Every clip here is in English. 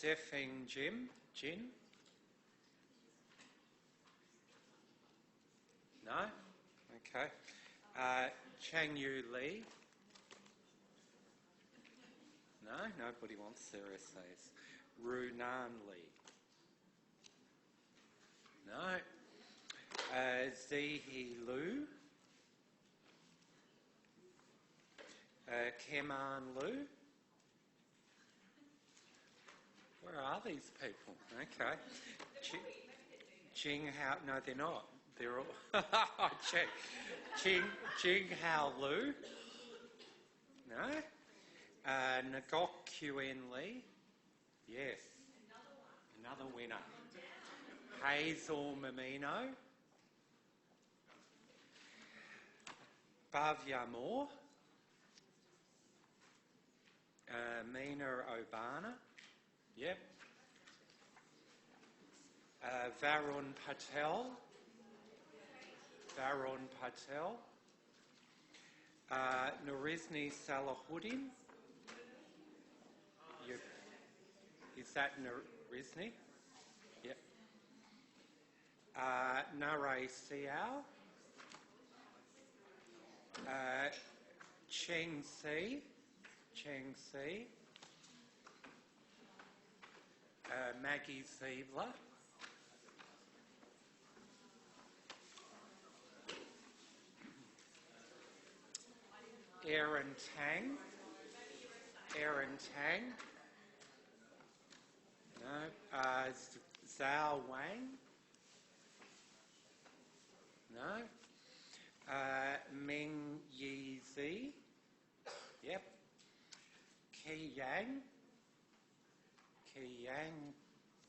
Defeng Jin? No? Okay. Chang Yu Li? No, nobody wants their essays. Ru Nan Li? No. Zihi Lu? Keman Lu? Where are these people? Okay. Jing Hao? No, they're not. They're all. I check. Jing Hao Lu? No. Ngok Quen Lee? Yes. Another winner. Hazel Mamino? Bhavya Moore? Meena Obana? Yep. Varun Patel? Nurizni Salahuddin? Is that Nurizni? Yep. Nare Siao? Cheng Si? Maggie Siebler? Aaron Tang? No. Zhao Wang? No. Meng Yi Zi? Yep. Qi Yang?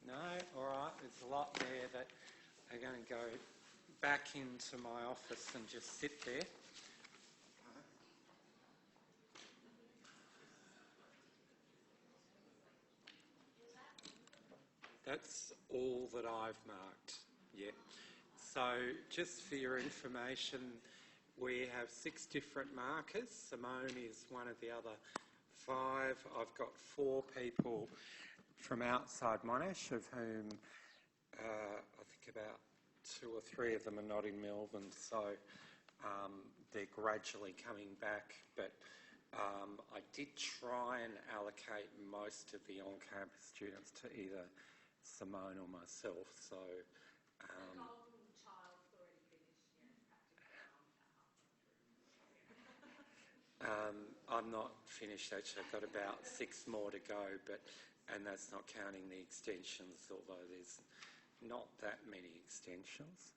No. All right. There's a lot there that are going to go back into my office and just sit there. That's all that I've marked, yeah. So just for your information, we have 6 different markers. Simone is one of the other 5. I've got 4 people from outside Monash, of whom I think about 2 or 3 of them are not in Melbourne, so they're gradually coming back. But I did try and allocate most of the on-campus students to either Simone or myself, so The golden child's already finished, practically. I'm not finished actually. I've got about 6 more to go, and that's not counting the extensions, although there's not that many extensions,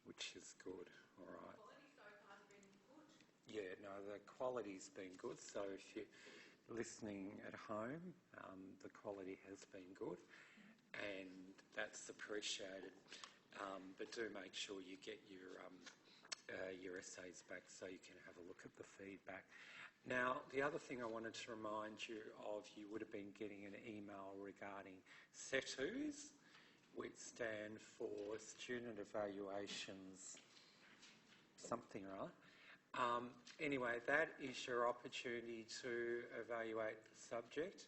which is good. All right. The quality so far has been good. Yeah, no, the quality's been good. So if you're listening at home, the quality has been good, and that's appreciated. But do make sure you get your essays back so you can have a look at the feedback. Now, the other thing I wanted to remind you of, you would have been getting an email regarding SETUs, which stand for Student Evaluations something or other. Anyway, that is your opportunity to evaluate the subject.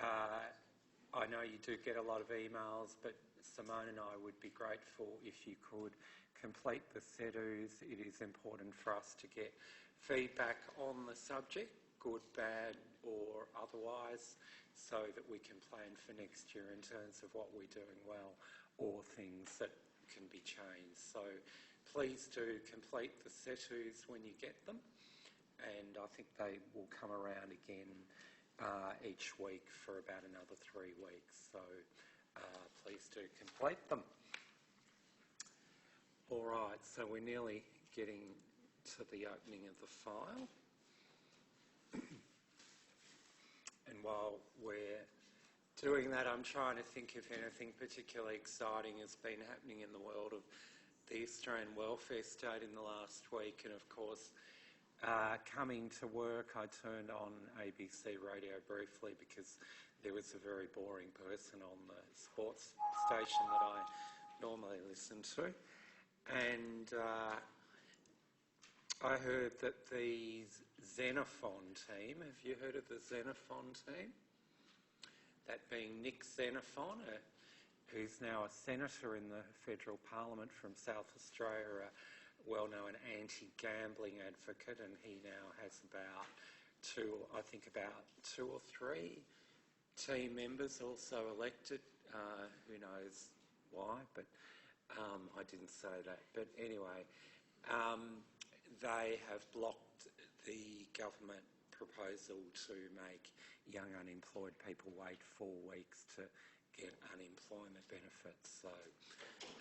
I know you do get a lot of emails, but Simone and I would be grateful if you could complete the SETUs. It is important for us to get feedback on the subject, good, bad or otherwise, so that we can plan for next year in terms of what we're doing well or things that can be changed. So please do complete the SETUs when you get them, and I think they will come around again each week for about another 3 weeks, so please do complete them. All right, so we're nearly getting to the opening of the file. And while we're doing that, I'm trying to think if anything particularly exciting has been happening in the world of the Australian Welfare State in the last week. And of course, coming to work, I turned on ABC radio briefly because there was a very boring person on the sports station that I normally listen to. And I heard that the Xenophon team, have you heard of the Xenophon team? that being Nick Xenophon, who's now a senator in the federal parliament from South Australia, a well-known anti-gambling advocate, and he now has about two or three team members also elected. Who knows why, but I didn't say that. But anyway, they have blocked the government proposal to make young unemployed people wait 4 weeks to get unemployment benefits. So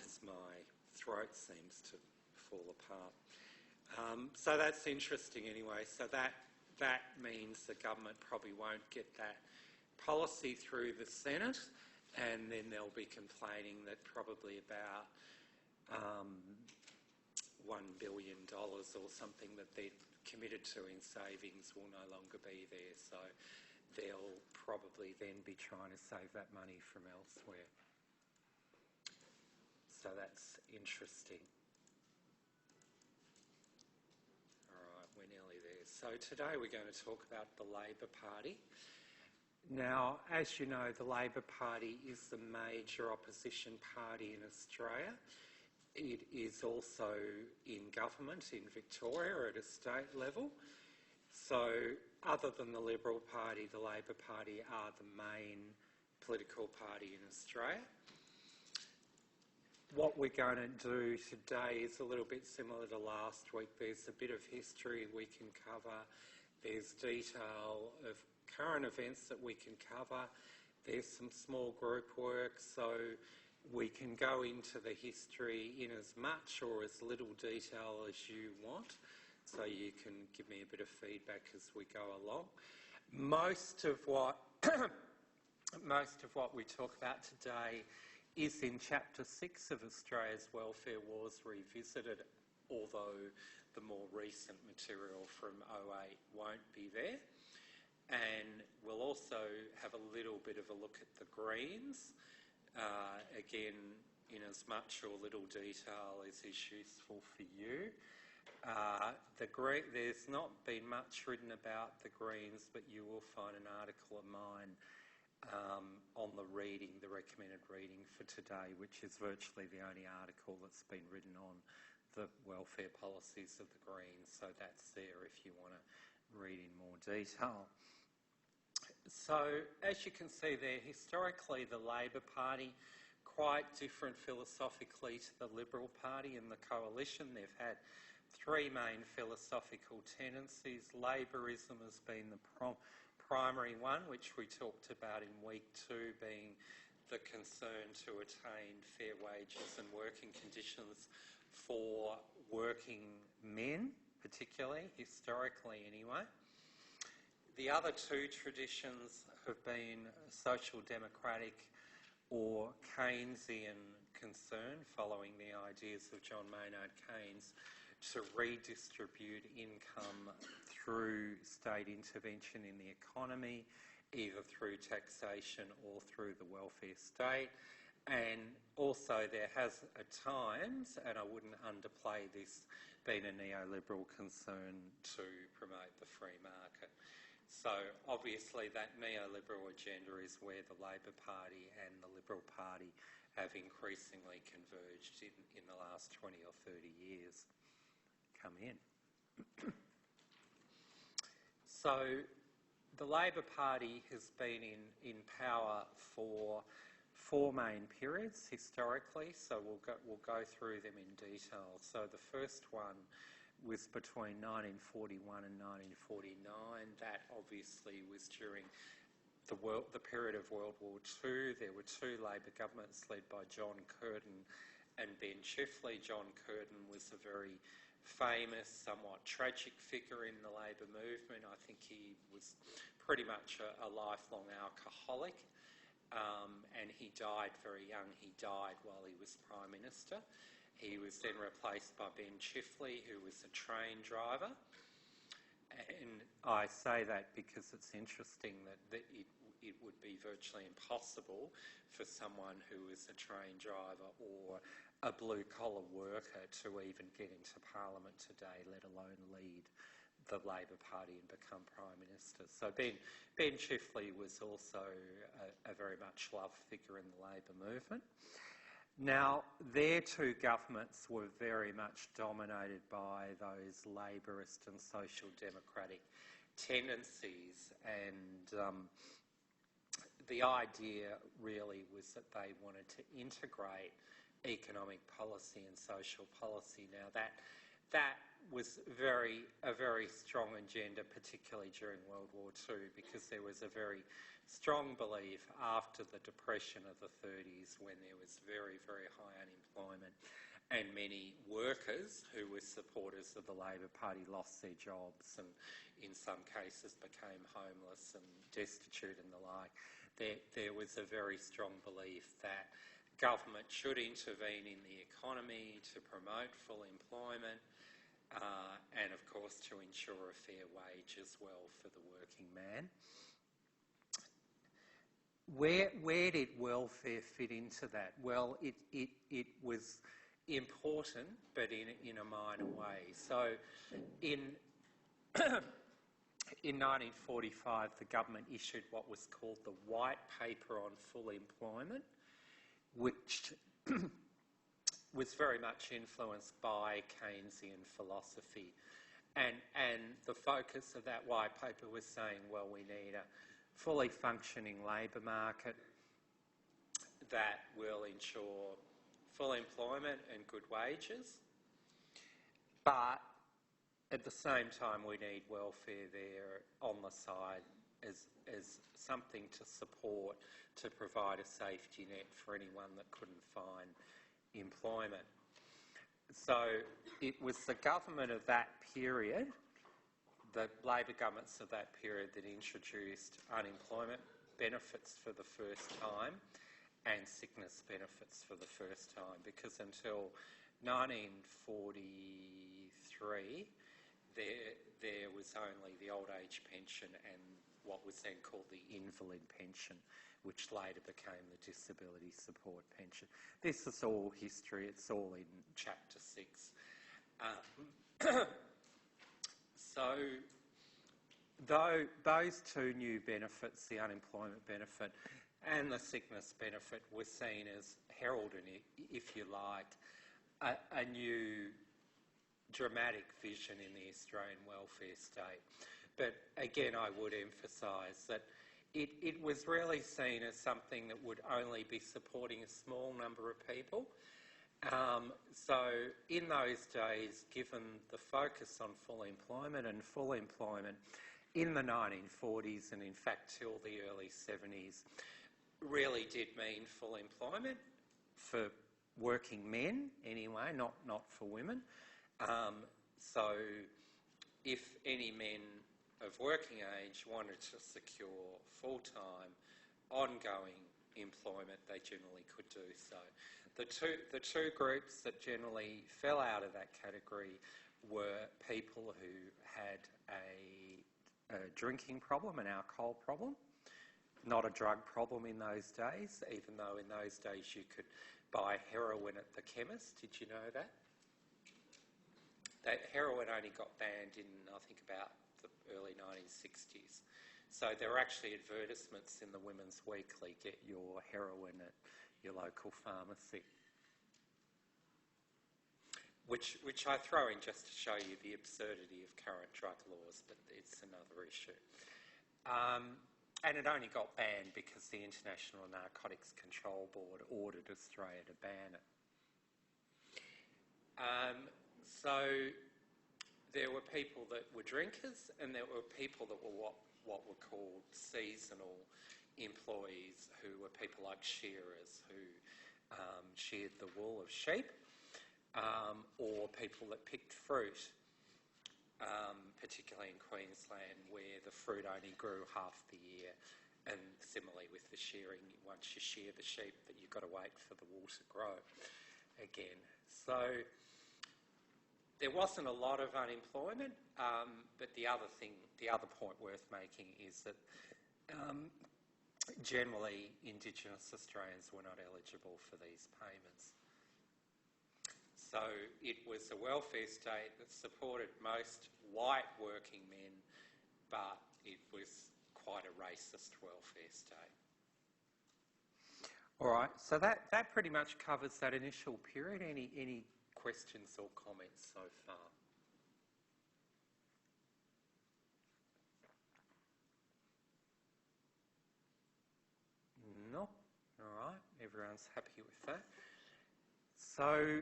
as my throat seems to fall apart. So that's interesting anyway. So that means the government probably won't get that policy through the Senate, and then they'll be complaining that probably about $1 billion or something that they're committed to in savings will no longer be there. So they'll probably then be trying to save that money from elsewhere. So that's interesting. All right, we're nearly there. So today we're going to talk about the Labor Party. Now, as you know, the Labor Party is the major opposition party in Australia. It is also in government in Victoria at a state level. So other than the Liberal Party, the Labor Party are the main political party in Australia. What we're going to do today is a little bit similar to last week. There's a bit of history we can cover. There's detail of current events that we can cover. There's some small group work, so we can go into the history in as much or as little detail as you want, so you can give me a bit of feedback as we go along. Most of what we talk about today is in Chapter 6 of Australia's Welfare Wars Revisited, although the more recent material from 2008 won't be there. And we'll also have a little bit of a look at the Greens, again, in as much or little detail as is useful for you. There's not been much written about the Greens, but you will find an article of mine on the recommended reading for today, which is virtually the only article that's been written on the welfare policies of the Greens. So that's there if you want to read in more detail. So, as you can see there, historically the Labor Party, quite different philosophically to the Liberal Party and the Coalition. They've had three main philosophical tendencies. Labourism has been the primary one, which we talked about in week 2, being the concern to attain fair wages and working conditions for working men, particularly, historically anyway. The other two traditions have been social democratic or Keynesian concern, following the ideas of John Maynard Keynes, to redistribute income through state intervention in the economy, either through taxation or through the welfare state. And also there has at times, and I wouldn't underplay this, been a neoliberal concern to promote the free market. So obviously that neoliberal agenda is where the Labor Party and the Liberal Party have increasingly converged in the last 20 or 30 years. Come in. So the Labor Party has been in power for 4 main periods historically, so we'll go through them in detail. So the first one was between 1941 and 1949. That obviously was during the period of World War II. There were 2 Labor governments led by John Curtin and Ben Chifley. John Curtin was a very famous, somewhat tragic figure in the Labor movement. I think he was pretty much a lifelong alcoholic, and he died very young. He died while he was Prime Minister. He was then replaced by Ben Chifley, who was a train driver. And I say that because it's interesting that it would be virtually impossible for someone who is a train driver or a blue-collar worker to even get into Parliament today, let alone lead the Labor Party and become Prime Minister. So Ben Chifley was also a very much loved figure in the Labor movement. Now, their two governments were very much dominated by those Labourist and social democratic tendencies, and the idea really was that they wanted to integrate economic policy and social policy. Now, that was a very strong agenda, particularly during World War II, because there was a very strong belief after the Depression of the 30s, when there was very, very high unemployment and many workers who were supporters of the Labor Party lost their jobs and in some cases became homeless and destitute and the like. There was a very strong belief that government should intervene in the economy to promote full employment, and of course to ensure a fair wage as well for the working man. Where did welfare fit into that? Well, it was important, but in a minor way. So in 1945, the government issued what was called the White Paper on Full Employment, which was very much influenced by Keynesian philosophy. And the focus of that white paper was saying, well, we need a fully functioning labour market that will ensure full employment and good wages, but at the same time we need welfare there on the side as something to support, to provide a safety net for anyone that couldn't find employment. So it was the government of that period, the Labor governments of that period, that introduced unemployment benefits for the first time and sickness benefits for the first time, because until 1943 there was only the old age pension and what was then called the invalid pension, which later became the disability support pension. This is all history, it's all in chapter 6. So those two new benefits, the unemployment benefit and the sickness benefit, were seen as heralding, if you like, a new dramatic vision in the Australian welfare state. But again, I would emphasise that it was really seen as something that would only be supporting a small number of people. So in those days, given the focus on full employment in the 1940s and in fact till the early 70s, really did mean full employment for working men anyway, not for women. So if any men of working age wanted to secure full-time, ongoing employment, they generally could do so. The two groups that generally fell out of that category were people who had a drinking problem, an alcohol problem, not a drug problem in those days, even though in those days you could buy heroin at the chemist. Did you know that? That heroin only got banned in, I think, about the early 1960s. So there were actually advertisements in the Women's Weekly, get your heroin at your local pharmacy. Which I throw in just to show you the absurdity of current drug laws, but it's another issue. And it only got banned because the International Narcotics Control Board ordered Australia to ban it. So there were people that were drinkers, and there were people that were what were called seasonal employees, who were people like shearers who sheared the wool of sheep, or people that picked fruit, particularly in Queensland, where the fruit only grew half the year. And similarly with the shearing, once you shear the sheep, that you've got to wait for the wool to grow again. So there wasn't a lot of unemployment, but the other point worth making is that generally Indigenous Australians were not eligible for these payments. So it was a welfare state that supported most white working men, but it was quite a racist welfare state. All right, so that pretty much covers that initial period. Any questions or comments so far? No? All right, everyone's happy with that. So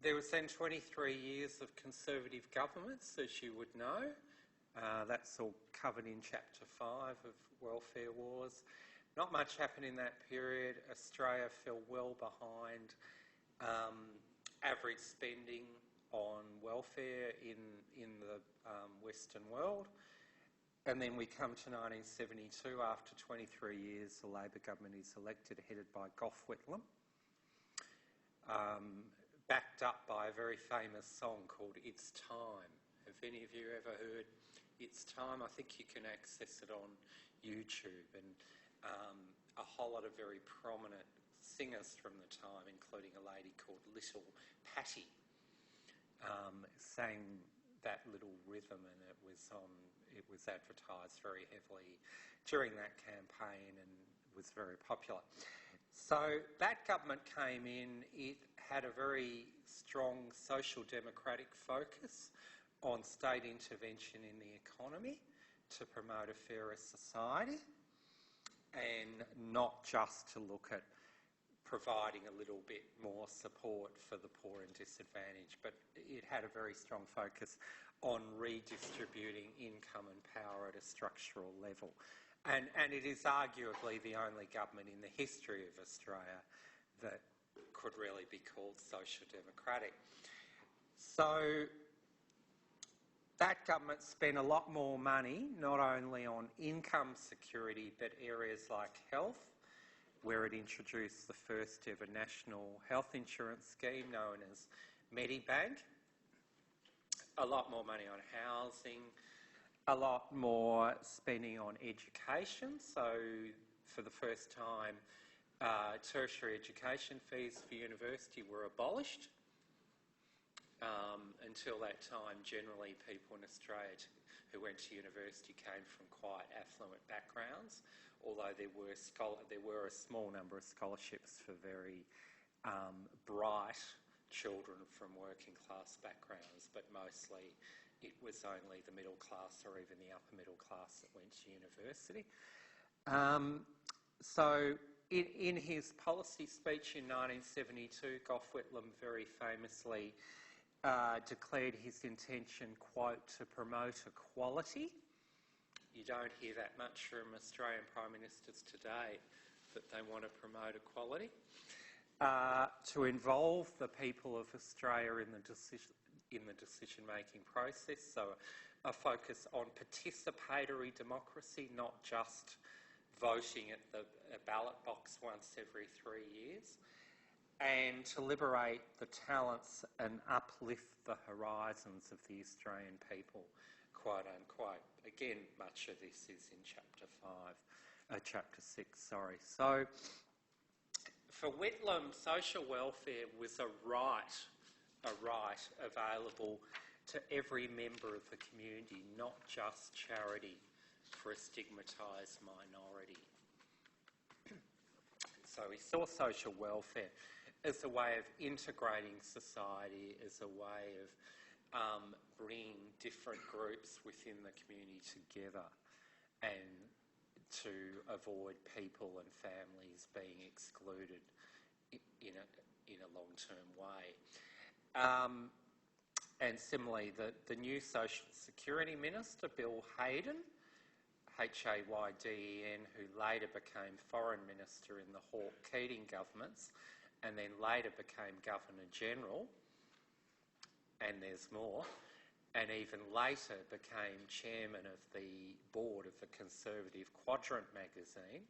there was then 23 years of Conservative governments, as you would know. That's all covered in Chapter 5 of Welfare Wars. Not much happened in that period. Australia fell well behind average spending on welfare in the Western world. And then we come to 1972. After 23 years, the Labor government is elected, headed by Gough Whitlam, backed up by a very famous song called It's Time. Have any of you ever heard It's Time? I think you can access it on YouTube. And a whole lot of very prominent singers from the time, including a lady called Little Patty, sang that little rhythm, and it was advertised very heavily during that campaign and was very popular. So that government came in. It had a very strong social democratic focus on state intervention in the economy to promote a fairer society, and not just to look at providing a little bit more support for the poor and disadvantaged, but it had a very strong focus on redistributing income and power at a structural level. And it is arguably the only government in the history of Australia that could really be called social democratic. So that government spent a lot more money, not only on income security, but areas like health, where it introduced the first ever national health insurance scheme known as Medibank. A lot more money on housing, a lot more spending on education. So for the first time, tertiary education fees for university were abolished. Until that time, generally people in Australia who went to university came from quite affluent backgrounds, although there were a small number of scholarships for very bright children from working class backgrounds, but mostly it was only the middle class or even the upper middle class that went to university. So in his policy speech in 1972, Gough Whitlam very famously declared his intention, quote, to promote equality. You don't hear that much from Australian Prime Ministers today, that they want to promote equality. To involve the people of Australia in the decision-making process, so a focus on participatory democracy, not just voting at the ballot box once every 3 years, and to liberate the talents and uplift the horizons of the Australian people, quote unquote. Again, much of this is in chapter 6, sorry. So for Whitlam, social welfare was a right available to every member of the community, not just charity for a stigmatised minority. So he saw social welfare as a way of integrating society, as a way of bringing different grous within the community together, and to avoid people and families being excluded in a long-term way. And similarly, the new Social Security Minister, Bill Hayden, Hayden, who later became Foreign Minister in the Hawke-Keating governments, and then later became Governor-General, and there's more, and even later became chairman of the board of the conservative Quadrant magazine.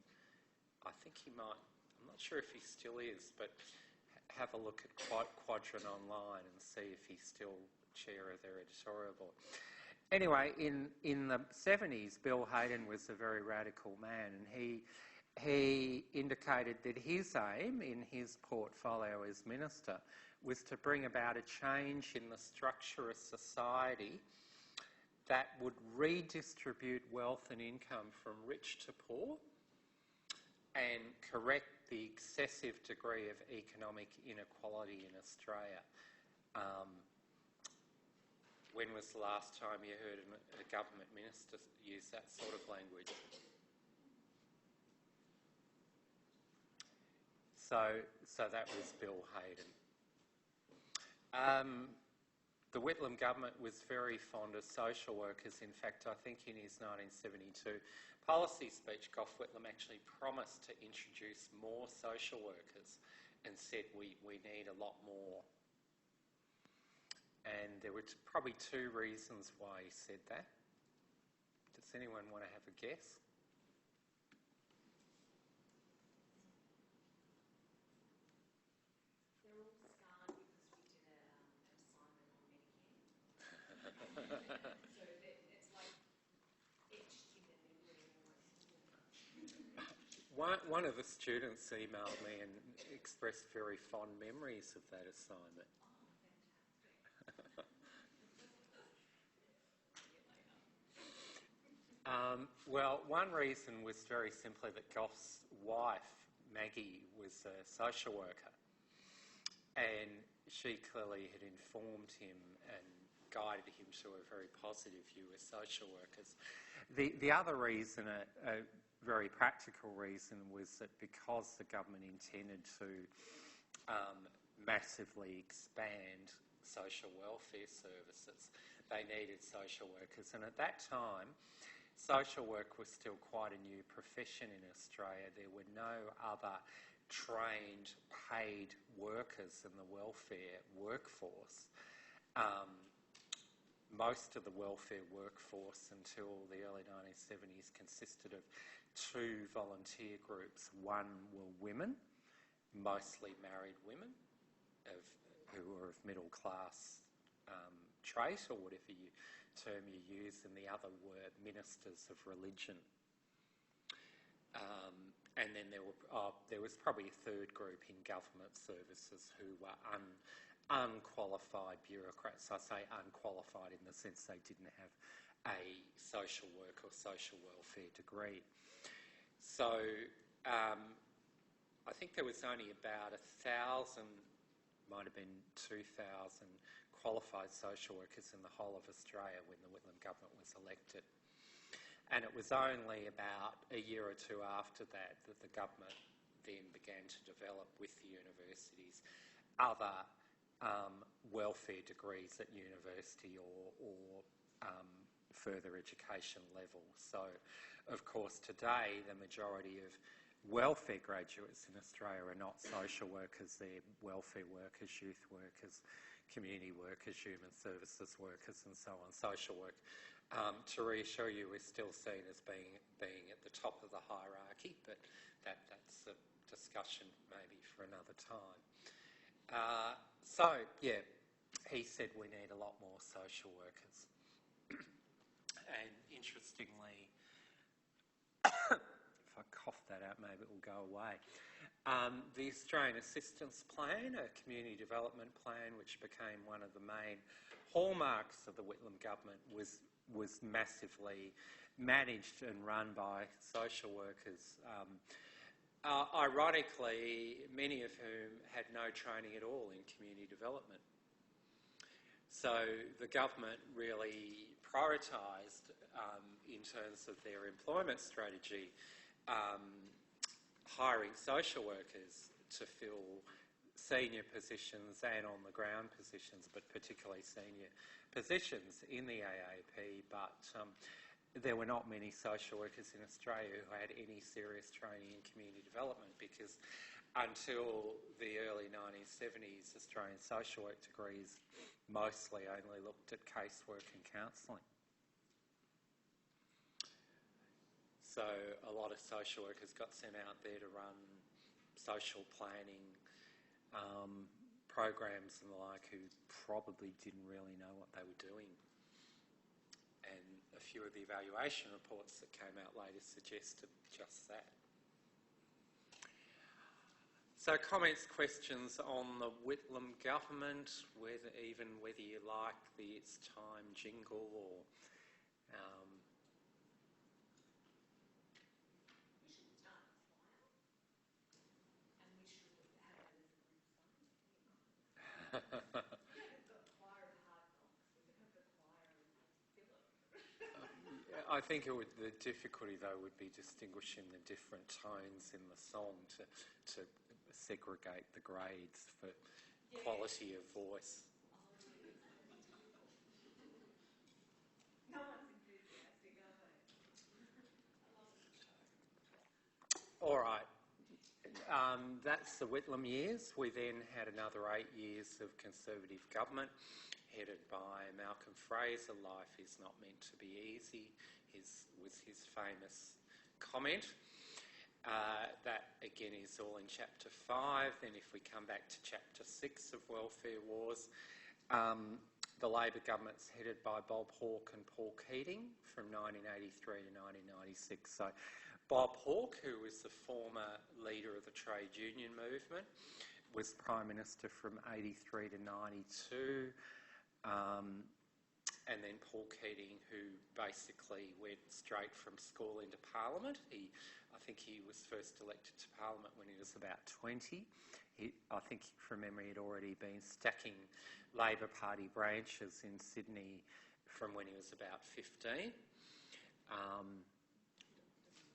I think he might, I'm not sure if he still is, but have a look at Quadrant online and see if he's still chair of their editorial board. Anyway, in the 70s, Bill Hayden was a very radical man, and he indicated that his aim in his portfolio as minister was to bring about a change in the structure of society that would redistribute wealth and income from rich to poor and correct the excessive degree of economic inequality in Australia. When was the last time you heard a government minister use that sort of language? So that was Bill Hayden. The Whitlam government was very fond of social workers. In fact, I think in his 1972 policy speech, Gough Whitlam actually promised to introduce more social workers and said we need a lot more. And there were probably two reasons why he said that. Does anyone want to have a guess? They're all scarred because we did an assignment on Medicare. So it's like etched in their memory almost. One of the students emailed me and expressed very fond memories of that assignment. Well, one reason was very simply that Gough's wife, Maggie, was a social worker, and she clearly had informed him and guided him to a very positive view of social workers. The other reason, a very practical reason, was that because the government intended to massively expand social welfare services, they needed social workers. And at that time, social work was still quite a new profession in Australia. There were no other trained, paid workers in the welfare workforce. Most of the welfare workforce until the early 1970s consisted of two volunteer groups. One were women, mostly married women, who were of middle class trait, or whatever term you use, and the other were ministers of religion. And then there was probably a third group in government services who were unqualified bureaucrats. I say unqualified in the sense they didn't have a social work or social welfare degree. So I think there was only about 1,000, might have been 2,000 qualified social workers in the whole of Australia when the Whitlam government was elected. And it was only about a year or two after that that the government then began to develop with the universities other welfare degrees at university or further education level. So, of course, today the majority of welfare graduates in Australia are not social workers, they're welfare workers, youth workers, community workers, human services workers, and so on. Social work, to reassure you, is still seen as being at the top of the hierarchy, but that's a discussion maybe for another time. So, yeah, he said we need a lot more social workers. And interestingly, if I cough that out, maybe it will go away. The Australian Assistance Plan, a community development plan, which became one of the main hallmarks of the Whitlam government, was massively managed and run by social workers. Ironically, many of whom had no training at all in community development. So the government really prioritised, in terms of their employment strategy, hiring social workers to fill senior positions and on-the-ground positions, but particularly senior positions in the AAP. But there were not many social workers in Australia who had any serious training in community development, because until the early 1970s, Australian social work degrees mostly only looked at casework and counselling. So a lot of social workers got sent out there to run social planning programs and the like, who probably didn't really know what they were doing. And a few of the evaluation reports that came out later suggested just that. So comments, questions on the Whitlam government, whether you like the It's Time jingle or... We should start a choir, and we should have had that as a group song. We haven't got choir of hard knocks. We could have the choir of Philip. I think the difficulty though would be distinguishing the different tones in the song to segregate the grades for quality of voice. No one's enthusiastic, are they? I lost the show. All right. That's the Whitlam years. We then had another 8 years of Conservative government headed by Malcolm Fraser. Life is not meant to be easy, was his famous comment. That again is all in chapter 5. Then if we come back to chapter 6 of Welfare Wars, the Labor government's headed by Bob Hawke and Paul Keating from 1983 to 1996. So Bob Hawke, who was the former leader of the trade union movement, was Prime Minister from 83 to 92. And then Paul Keating, who basically went straight from school into Parliament. I think he was first elected to Parliament when he was about 20. I think from memory he'd already been stacking Labor Party branches in Sydney from when he was about 15.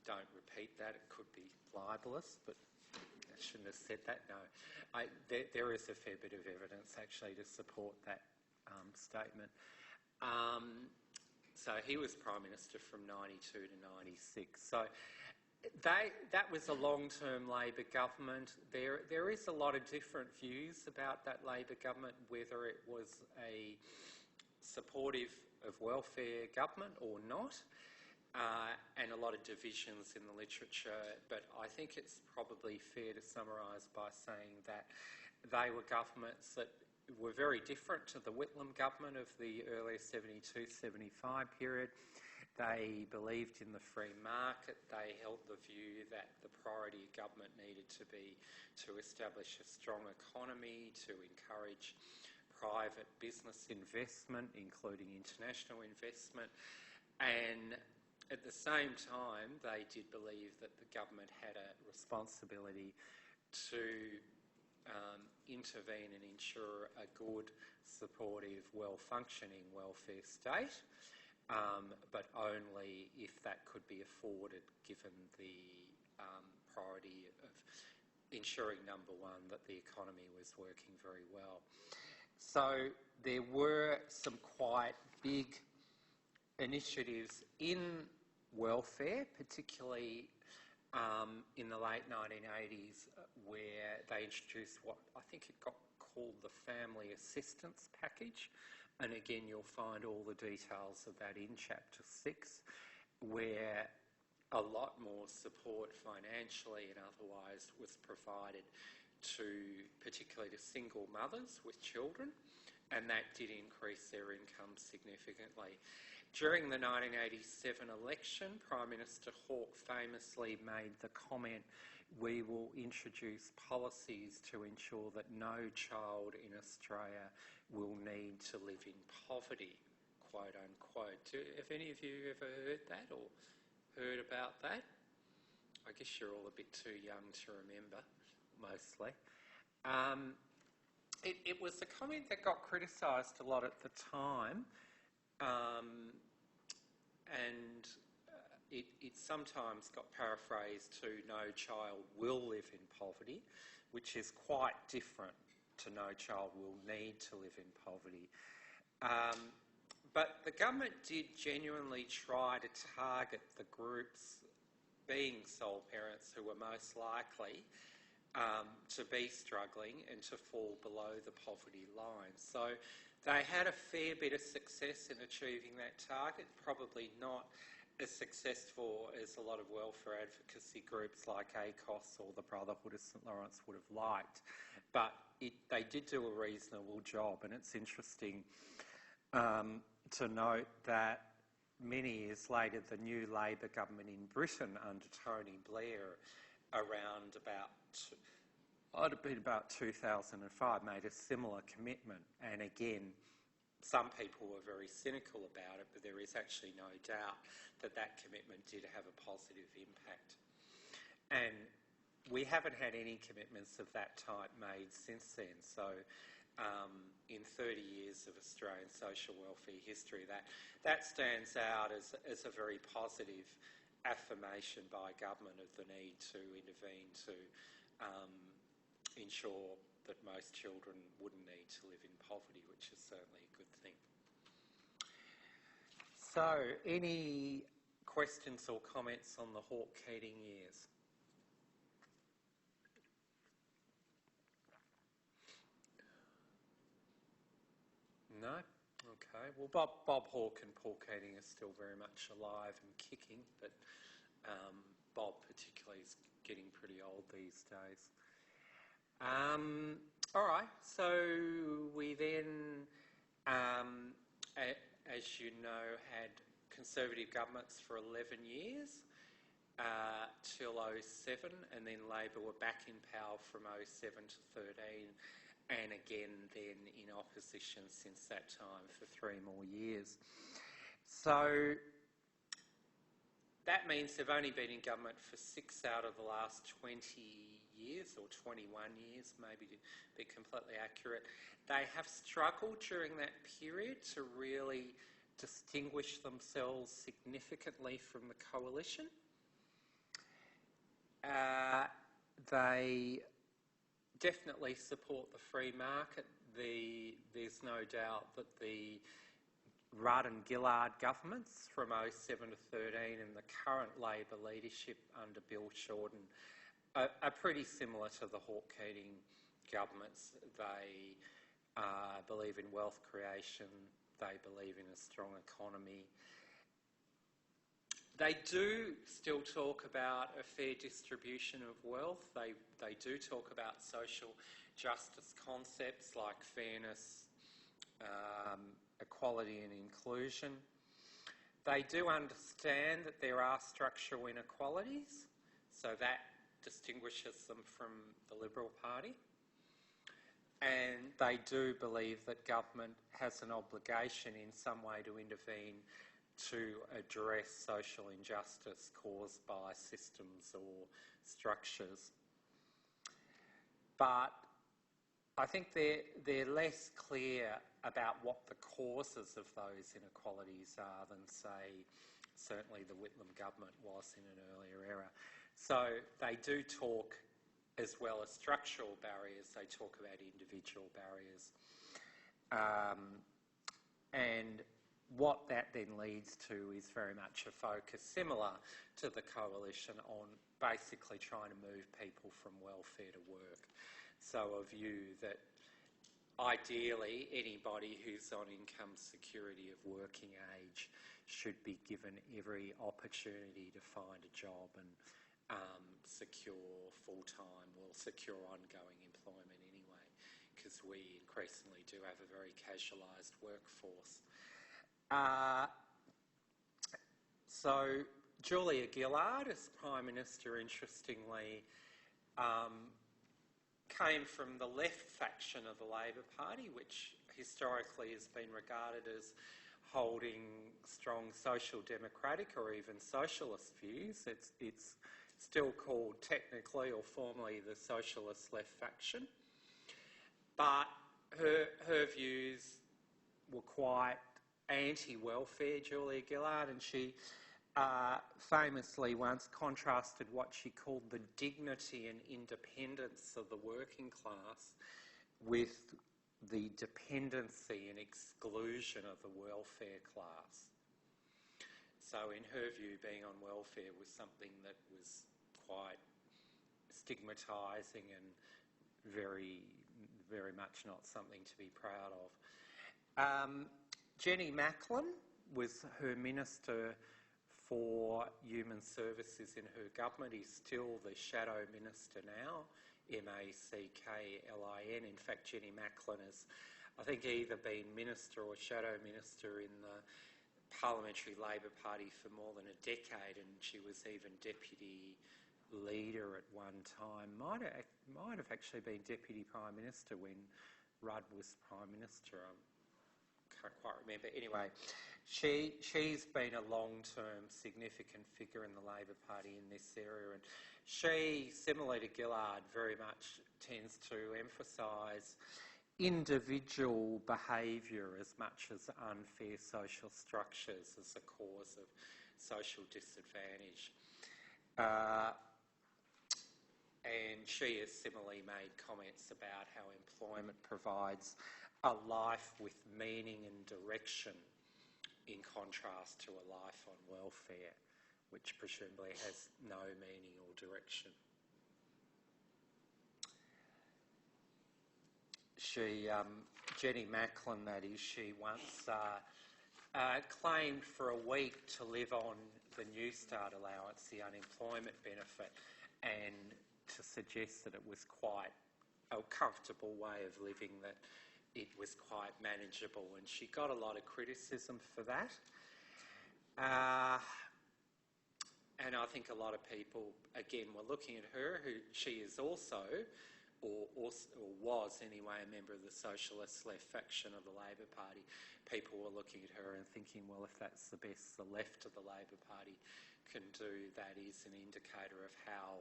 Don't repeat that, it could be libelous, but I shouldn't have said that, no. There is a fair bit of evidence actually to support that statement. So he was Prime Minister from 92 to 96. So that was a long-term Labor government. There is a lot of different views about that Labor government, whether it was a supportive of welfare government or not, and a lot of divisions in the literature. But I think it's probably fair to summarise by saying that they were governments that were very different to the Whitlam government of the earlier 72-75 period. They believed in the free market. They held the view that the priority of government needed to be to establish a strong economy, to encourage private business investment, including international investment. And at the same time, they did believe that the government had a responsibility to intervene and ensure a good, supportive, well-functioning welfare state, but only if that could be afforded given the priority of ensuring, number one, that the economy was working very well. So there were some quite big initiatives in welfare, particularly in the late 1980s, where they introduced what I think it got called the Family Assistance Package. And again, you'll find all the details of that in Chapter 6, where a lot more support financially and otherwise was provided to, particularly to single mothers with children, and that did increase their income significantly. During the 1987 election, Prime Minister Hawke famously made the comment, "We will introduce policies to ensure that no child in Australia will need to live in poverty," quote unquote. Have any of you ever heard that or heard about that? I guess you're all a bit too young to remember, mostly. It was a comment that got criticised a lot at the time. And it sometimes got paraphrased to "no child will live in poverty," which is quite different to "no child will need to live in poverty." But the government did genuinely try to target the groups, being sole parents, who were most likely to be struggling and to fall below the poverty line. So they had a fair bit of success in achieving that target, probably not as successful as a lot of welfare advocacy groups like ACOS or the Brotherhood of St Lawrence would have liked. But they did do a reasonable job, and it's interesting to note that many years later, the new Labor government in Britain under Tony Blair, around about I'd have been about 2005, made a similar commitment. And again, some people were very cynical about it, but there is actually no doubt that that commitment did have a positive impact. And we haven't had any commitments of that type made since then. So in 30 years of Australian social welfare history, that stands out as a very positive affirmation by government of the need to intervene to ensure that most children wouldn't need to live in poverty, which is certainly a good thing. So, any questions or comments on the Hawke-Keating years? No? Okay. Well, Bob Hawke and Paul Keating are still very much alive and kicking, but Bob particularly is getting pretty old these days. All right, so we then, as you know, had Conservative governments for 11 years till 07, and then Labor were back in power from 07 to 13, and again then in opposition since that time for 3 more years. So that means they've only been in government for 6 out of the last 20 years, or 21 years, maybe to be completely accurate. They have struggled during that period to really distinguish themselves significantly from the coalition. They definitely support the free market. There's no doubt that the Rudd and Gillard governments from 07 to 13 and the current Labor leadership under Bill Shorten are pretty similar to the Hawke-Keating governments. They believe in wealth creation. They believe in a strong economy. They do still talk about a fair distribution of wealth. They do talk about social justice concepts like fairness, equality and inclusion. They do understand that there are structural inequalities, so that distinguishes them from the Liberal Party. And they do believe that government has an obligation in some way to intervene to address social injustice caused by systems or structures. But I think they're less clear about what the causes of those inequalities are than, say, certainly the Whitlam government was in an earlier era. So they do talk, as well as structural barriers, they talk about individual barriers. And what that then leads to is very much a focus similar to the coalition on basically trying to move people from welfare to work. So a view that ideally anybody who's on income security of working age should be given every opportunity to find a job and secure full-time, secure ongoing employment anyway, because we increasingly do have a very casualised workforce. So Julia Gillard, as Prime Minister, interestingly, came from the left faction of the Labor Party, which historically has been regarded as holding strong social democratic or even socialist views. It's still called technically or formally the socialist left faction. But her views were quite anti-welfare, Julia Gillard, and she famously once contrasted what she called the dignity and independence of the working class with the dependency and exclusion of the welfare class. So in her view, being on welfare was something that was quite stigmatising and very, very much not something to be proud of. Jenny Macklin was her Minister for Human Services in her government. He's still the Shadow Minister now, Macklin. In fact, Jenny Macklin has, I think, either been Minister or Shadow Minister in the Parliamentary Labor Party for more than a decade, and she was even Deputy leader at one time. Might have actually been Deputy Prime Minister when Rudd was Prime Minister. I can't quite remember. Anyway, she's been a long-term significant figure in the Labor Party in this area, and she, similar to Gillard, very much tends to emphasise individual behaviour as much as unfair social structures as a cause of social disadvantage. And she has similarly made comments about how employment provides a life with meaning and direction in contrast to a life on welfare, which presumably has no meaning or direction. Jenny Macklin, that is, she once claimed for a week to live on the New Start allowance, the unemployment benefit, and to suggest that it was quite a comfortable way of living, that it was quite manageable, and she got a lot of criticism for that. And I think a lot of people, again, were looking at her, who she is also, or was anyway, a member of the socialist left faction of the Labor Party. People were looking at her and thinking, well, if that's the best the left of the Labor Party can do, that is an indicator of how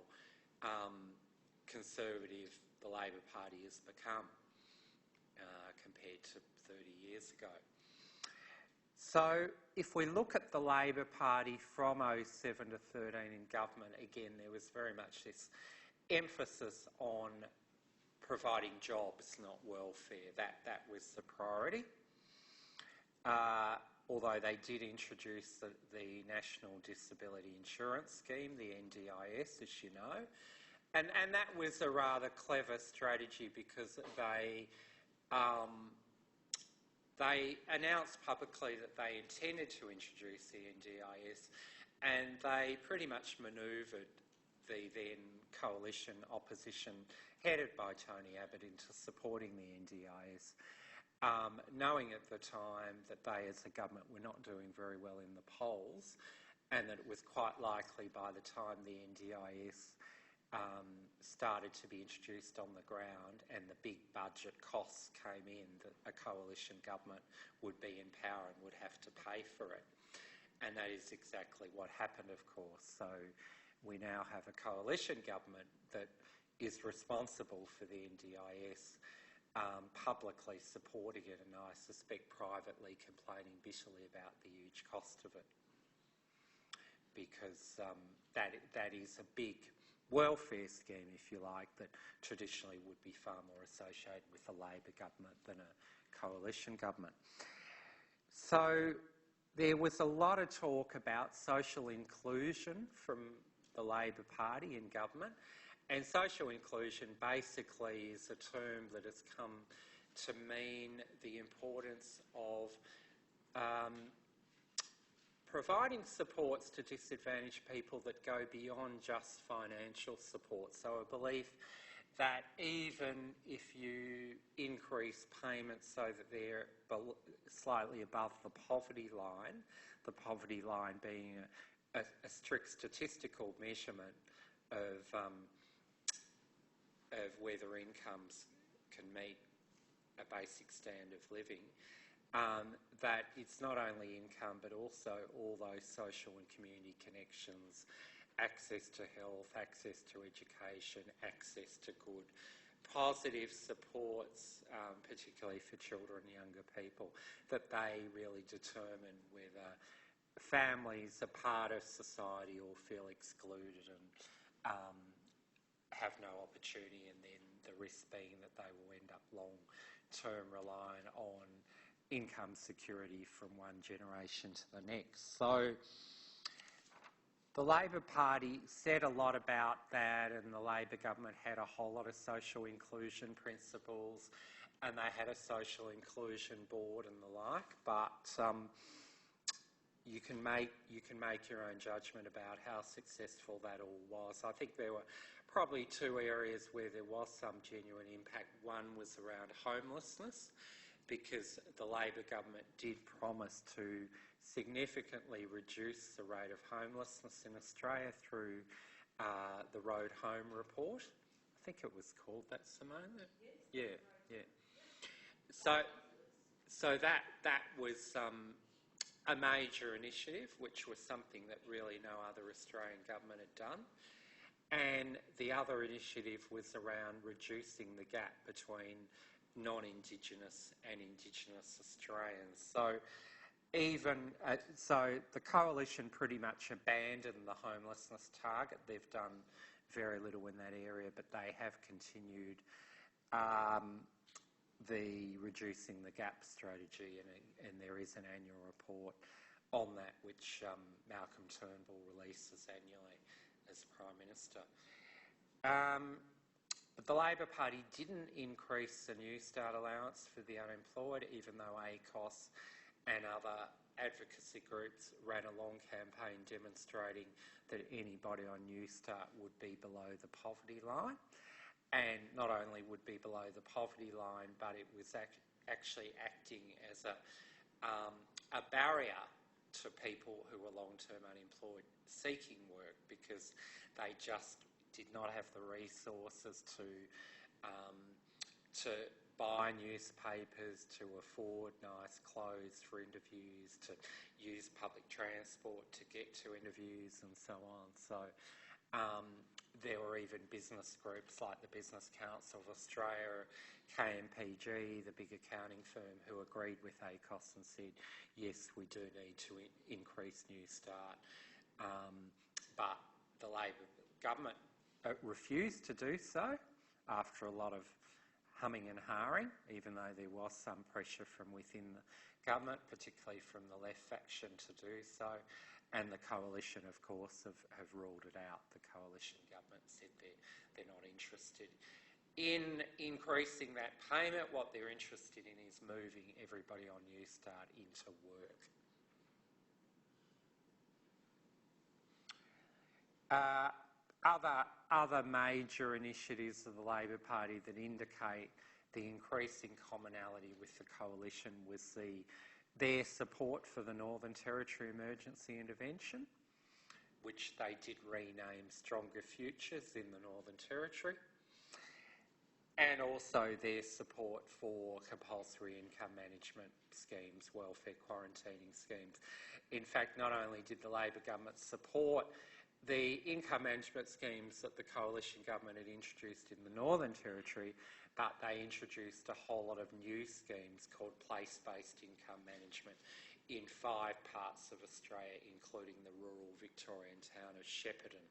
conservative the Labor Party has become compared to 30 years ago. So if we look at the Labor Party from 2007 to 2013 in government, again, there was very much this emphasis on providing jobs, not welfare. That was the priority. Although they did introduce the National Disability Insurance Scheme, the NDIS, as you know. And that was a rather clever strategy because they announced publicly that they intended to introduce the NDIS, and they pretty much manoeuvred the then coalition opposition headed by Tony Abbott into supporting the NDIS, knowing at the time that they as a government were not doing very well in the polls, and that it was quite likely by the time the NDIS started to be introduced on the ground and the big budget costs came in, that a coalition government would be in power and would have to pay for it. And that is exactly what happened, of course. So we now have a coalition government that is responsible for the NDIS, publicly supporting it, and I suspect privately complaining bitterly about the huge cost of it, because that is a big welfare scheme, if you like, that traditionally would be far more associated with a Labor government than a coalition government. So there was a lot of talk about social inclusion from the Labor Party in government, and social inclusion basically is a term that has come to mean the importance of providing supports to disadvantaged people that go beyond just financial support. So a belief that even if you increase payments so that they're slightly above the poverty line being a strict statistical measurement of whether incomes can meet a basic standard of living, that it's not only income but also all those social and community connections, access to health, access to education, access to good positive supports, particularly for children and younger people, that they really determine whether families are part of society or feel excluded and have no opportunity, and then the risk being that they will end up long-term relying on income security from one generation to the next. So the Labor Party said a lot about that, and the Labor government had a whole lot of social inclusion principles, and they had a social inclusion board and the like, but you can make your own judgment about how successful that all was. I think there were probably two areas where there was some genuine impact. One was around homelessness, because the Labor government did promise to significantly reduce the rate of homelessness in Australia through the Road Home report. I think it was called that, Simone. Yes. Yeah. So that was a major initiative, which was something that really no other Australian government had done. And the other initiative was around reducing the gap between non-Indigenous and Indigenous Australians. So the coalition pretty much abandoned the homelessness target. They've done very little in that area, but they have continued the reducing the gap strategy, and there is an annual report on that which Malcolm Turnbull releases annually as Prime Minister. But the Labor Party didn't increase the New Start allowance for the unemployed, even though ACOS and other advocacy groups ran a long campaign demonstrating that anybody on New Start would be below the poverty line. And not only would be below the poverty line, but it was actually acting as a barrier to people who were long-term unemployed seeking work, because they just did not have the resources to buy newspapers, to afford nice clothes for interviews, to use public transport to get to interviews and so on. So there were even business groups like the Business Council of Australia, KMPG, the big accounting firm, who agreed with ACOS and said, yes, we do need to increase New Start. But the Labor government refused to do so after a lot of humming and hawing, even though there was some pressure from within the government, particularly from the left faction, to do so. And the coalition, of course, have ruled it out. The coalition government said they're not interested in increasing that payment. What they're interested in is moving everybody on New Start into work. Other major initiatives of the Labor Party that indicate the increasing commonality with the coalition was their support for the Northern Territory Emergency Intervention, which they did rename Stronger Futures in the Northern Territory, and also their support for compulsory income management schemes, welfare quarantining schemes. In fact, not only did the Labor government support the income management schemes that the coalition government had introduced in the Northern Territory, but they introduced a whole lot of new schemes called place-based income management in 5 parts of Australia, including the rural Victorian town of Shepparton.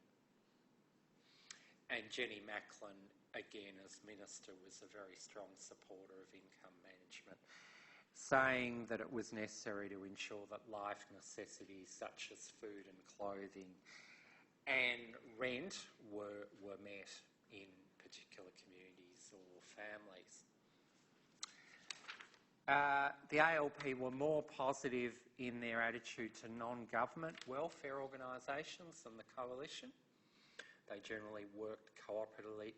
And Jenny Macklin, again as Minister, was a very strong supporter of income management, saying that it was necessary to ensure that life necessities such as food and clothing and rent were met in particular communities or families. The ALP were more positive in their attitude to non-government welfare organisations than the coalition. They generally worked cooperatively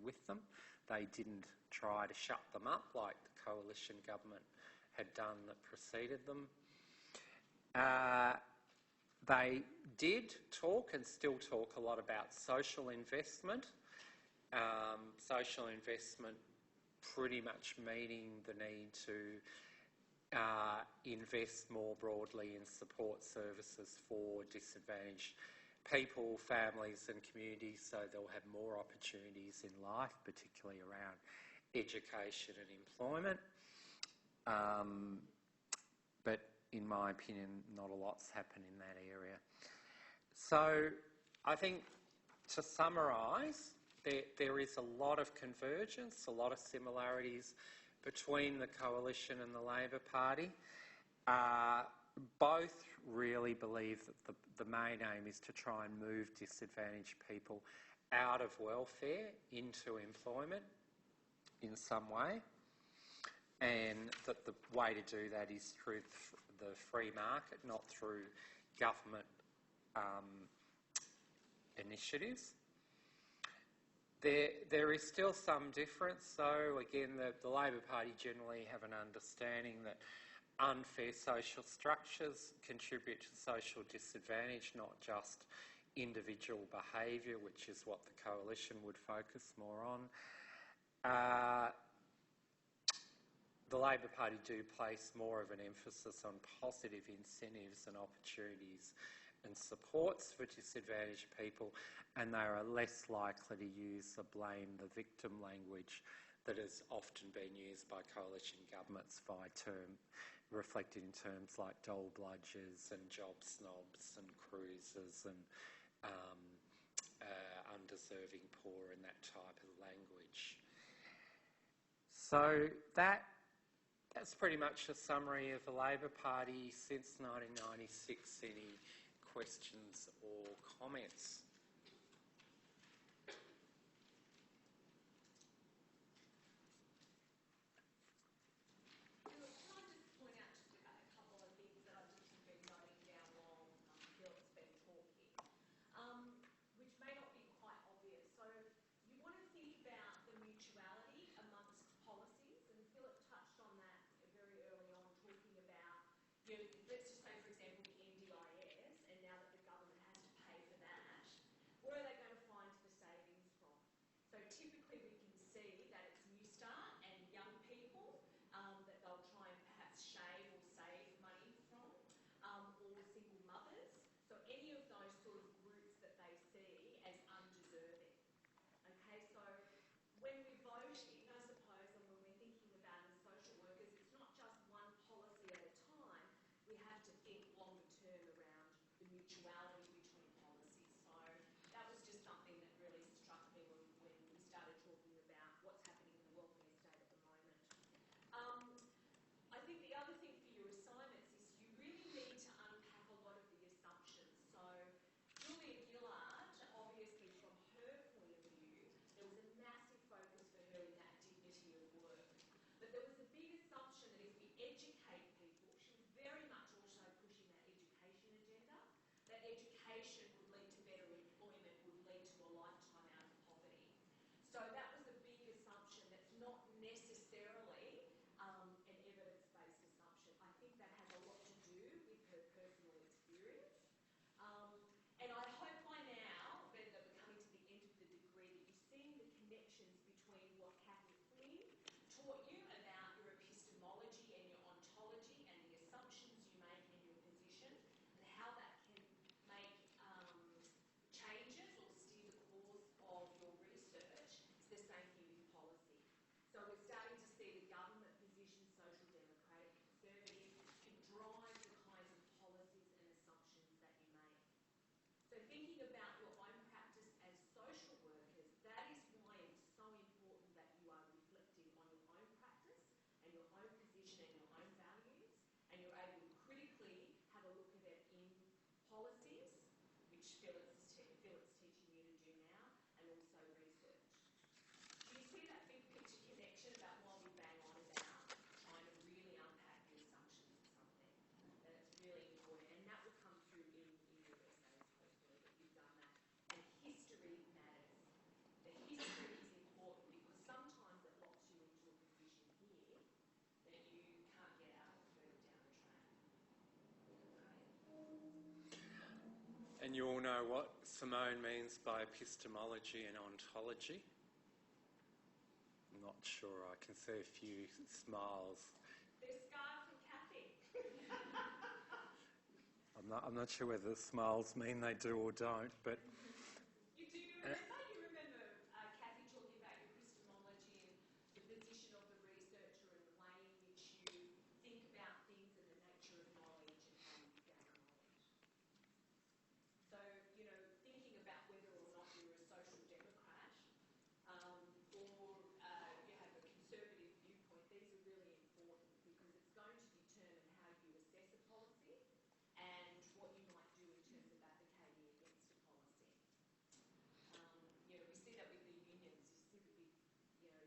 with them. They didn't try to shut them up like the coalition government had done that preceded them. They did talk and still talk a lot about social investment. Social investment pretty much meaning the need to invest more broadly in support services for disadvantaged people, families and communities, so they'll have more opportunities in life, particularly around education and employment. But in my opinion, not a lot's happened in that area. So I think, to summarise, there is a lot of convergence, a lot of similarities between the coalition and the Labor Party. Both really believe that the main aim is to try and move disadvantaged people out of welfare into employment in some way, and that the way to do that is through the free market, not through government initiatives. There is still some difference, so again the Labor Party generally have an understanding that unfair social structures contribute to social disadvantage, not just individual behaviour, which is what the coalition would focus more on. The Labor Party do place more of an emphasis on positive incentives and opportunities and supports for disadvantaged people, and they are less likely to use the blame the victim language that has often been used by coalition governments reflected in terms like dole bludgers and job snobs and cruisers and undeserving poor and that type of language. So that's pretty much a summary of the Labor Party since 1996. Any questions or comments? Let's just say, for example, the NDIS, and now that the government has to pay for that, where are they going to find the savings from? So typically we can see that it's New Start and young people that they'll try and perhaps shave or save money from, or single mothers. So any of those sort of groups that they see as undeserving. Okay, so when we're voting, I suppose, and when we're thinking about as social workers, it's not just one policy at a time. We have to think longer term around the mutuality between policies. So that was just something that really struck me when we started talking about what's happening in the welfare state at the moment. I think the other thing for your assignments is you really need to unpack a lot of the assumptions. So Julia Gillard, obviously from her point of view, there was a massive focus for her in that dignity of work. But there was a big assumption that if we educate people, she was very much also pushing that education agenda, that education would lead to better employment, would lead to a lifetime out of poverty. So that was a big assumption that's not necessarily an evidence-based assumption. I think that has a lot to do with her personal experience. And I hope by now that we're coming to the end of the degree that you're seeing the connections between what Kathy Flynn taught you about your epistemology and your ontology and the assumptions you make in your position and how that can make changes or steer the course of your research. It's the same thing with policy. So we're starting to see the government position, social democratic, conservative, can drive the kinds of policies and assumptions that you make. So thinking about your own practice as social workers, that is why it's so important that you are reflecting on your own practice and your own position and your own values, and you're able to critically have a look at it in policies, which Philip's teaching you to do now, and also research. Do you see that big picture connection about why we bang on about trying to really unpack the assumptions of something? That it's really important, and that will come through in your essays, hopefully, that you've done that. And history matters. The history is important because sometimes it locks you into a position here that you can't get out of further down the track. Okay? And you all know what Simone means by epistemology and ontology? I'm not sure. I can see a few smiles. They're scarred from Kathy. I'm not sure whether the smiles mean they do or don't, but You do remember? You remember Kathy talking about your epistemology and the position of the researcher and the way in which you think about things and the nature of knowledge and how you gain knowledge. So, thinking about whether or not you're a social democrat or you have a conservative viewpoint, these are really important because it's going to determine how you assess a policy and what you might do in terms of advocating against a policy. We see that with the unions. You see the big,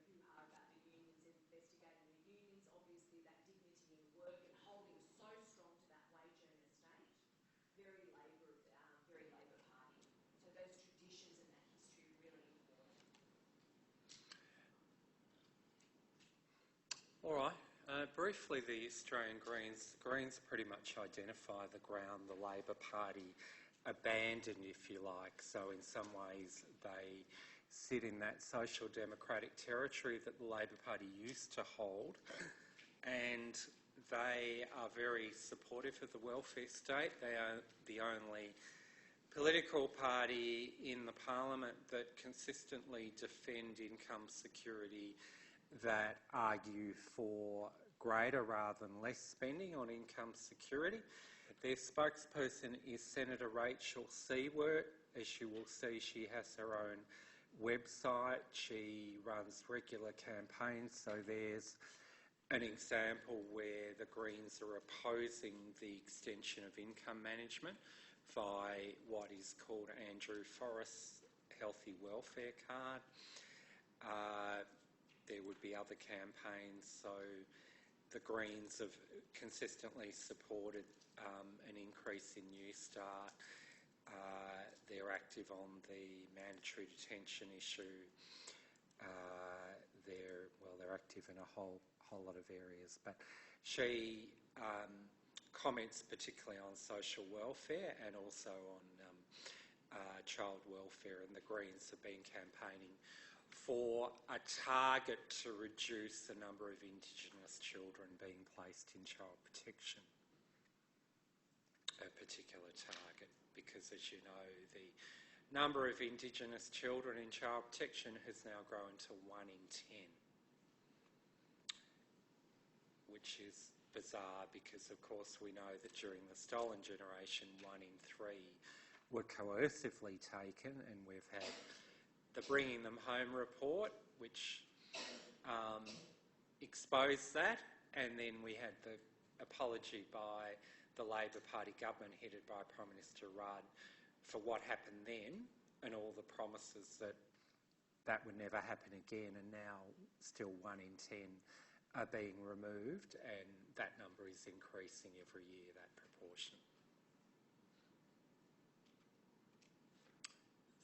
hoo-ha about the unions and investigating the unions. Obviously, that dignity in work and holding so strong to that wage earner state, very Labor Party. So those traditions and that history are really important. all right. Briefly, the Australian Greens pretty much identify the ground the Labor Party abandoned, if you like. So in some ways they sit in that social democratic territory that the Labor Party used to hold, and they are very supportive of the welfare state. They are the only political party in the parliament that consistently defend income security, that argue for greater rather than less spending on income security. Their spokesperson is Senator Rachel Seward. As you will see, she has her own website. She runs regular campaigns. So there's an example where the Greens are opposing the extension of income management by what is called Andrew Forrest's Healthy Welfare Card. There would be other campaigns. So the Greens have consistently supported an increase in New Start. They're active on the mandatory detention issue. They're active in a whole lot of areas. But she comments particularly on social welfare and also on child welfare, and the Greens have been campaigning for a target to reduce the number of Indigenous children being placed in child protection. A particular target, because as you know, the number of Indigenous children in child protection has now grown to 1 in 10, which is bizarre because, of course, we know that during the stolen generation, 1 in 3 were coercively taken, and we've had the Bringing Them Home report, which exposed that, and then we had the apology by the Labor Party government headed by Prime Minister Rudd for what happened then, and all the promises that that would never happen again, and now still 1 in 10 are being removed, and that number is increasing every year, that proportion.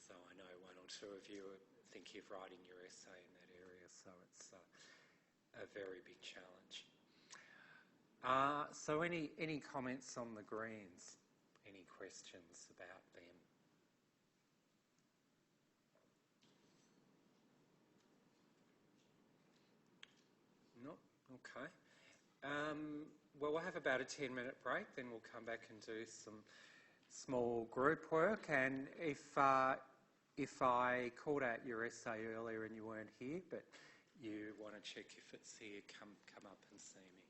So I know 1 or 2 of you are thinking of writing your essay in that area, so it's a very big challenge. So any comments on the Greens? Any questions about them? No? Okay. Well, we'll have about a 10-minute break, then we'll come back and do some small group work. And if I called out your essay earlier and you weren't here, but you want to check if it's here, come up and see me.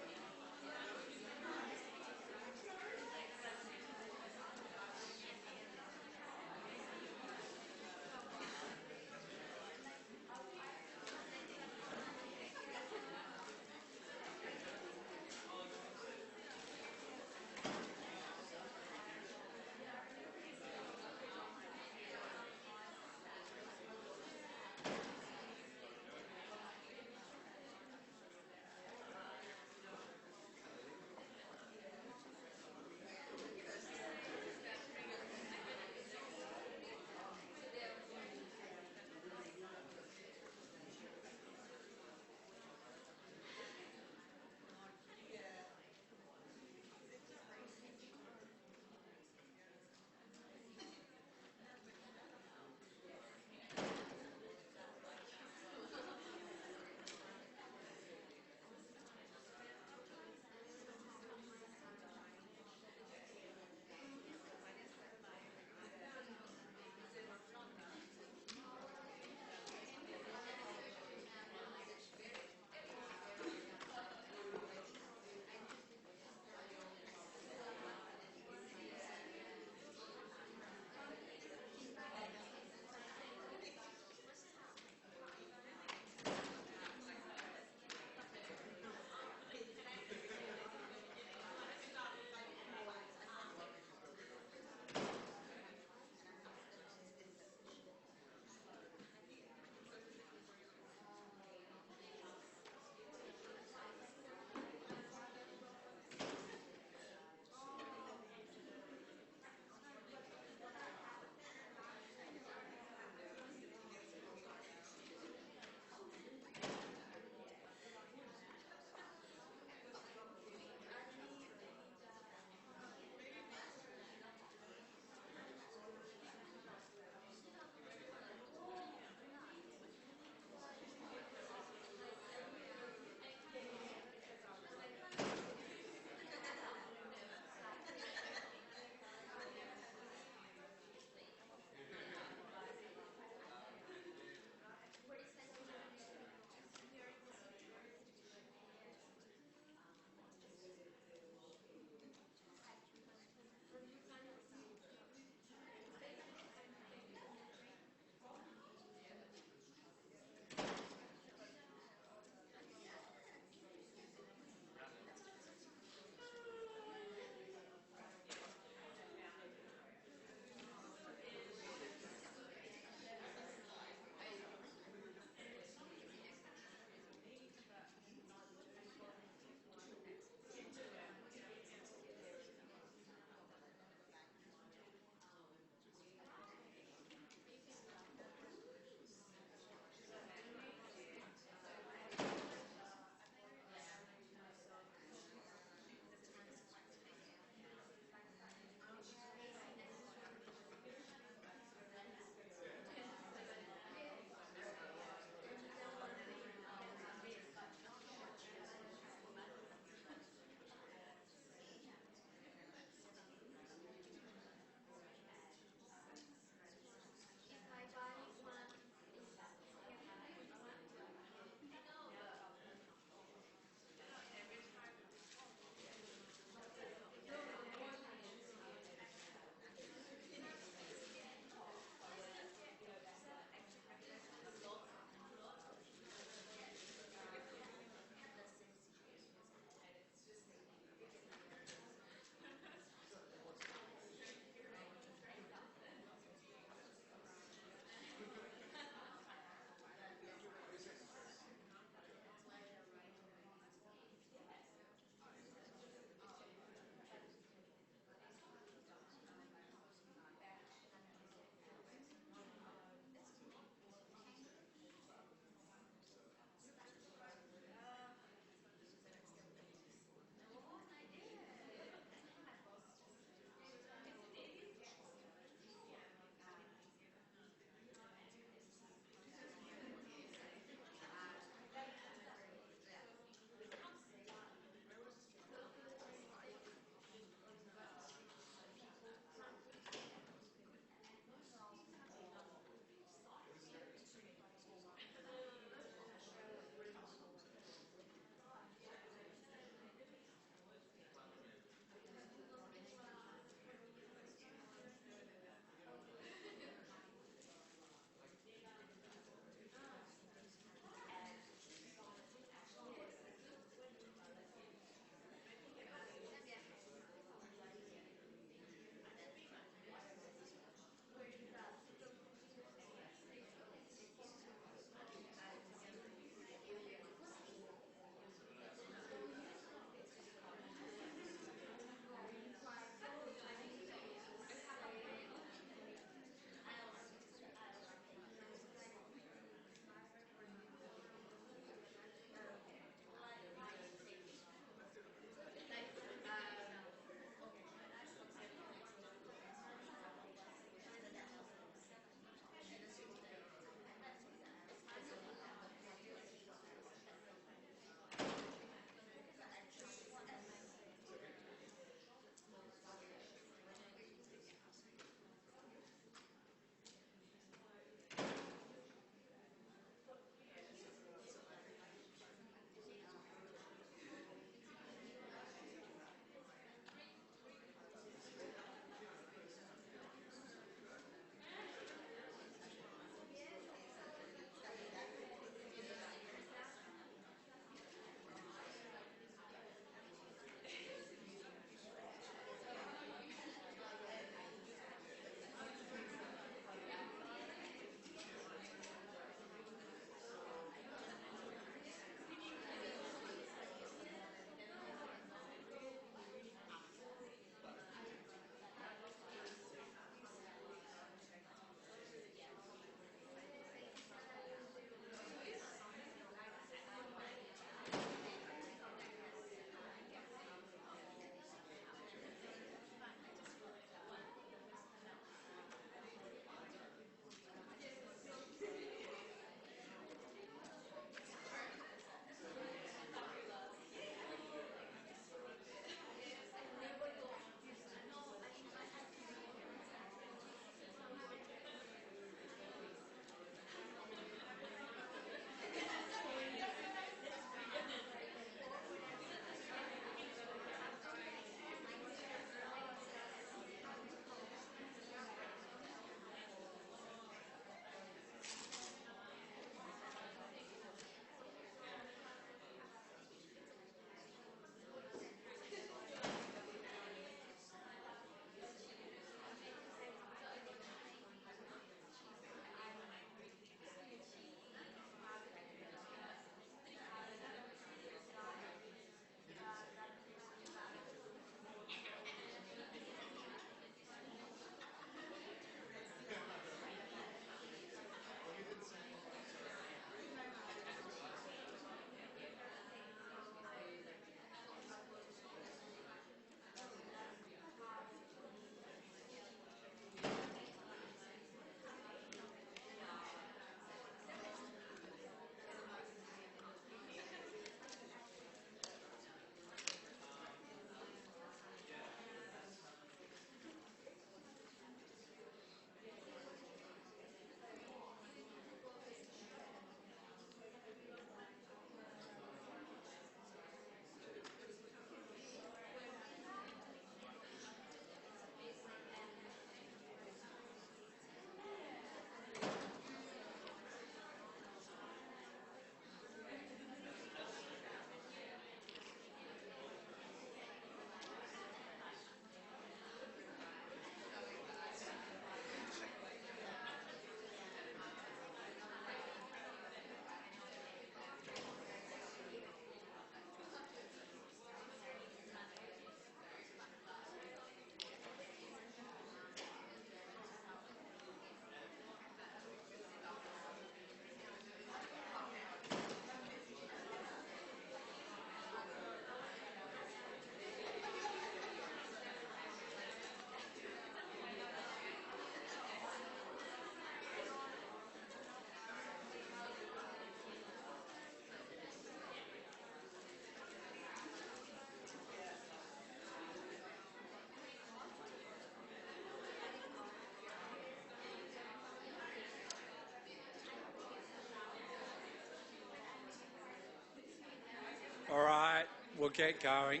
we'll get going.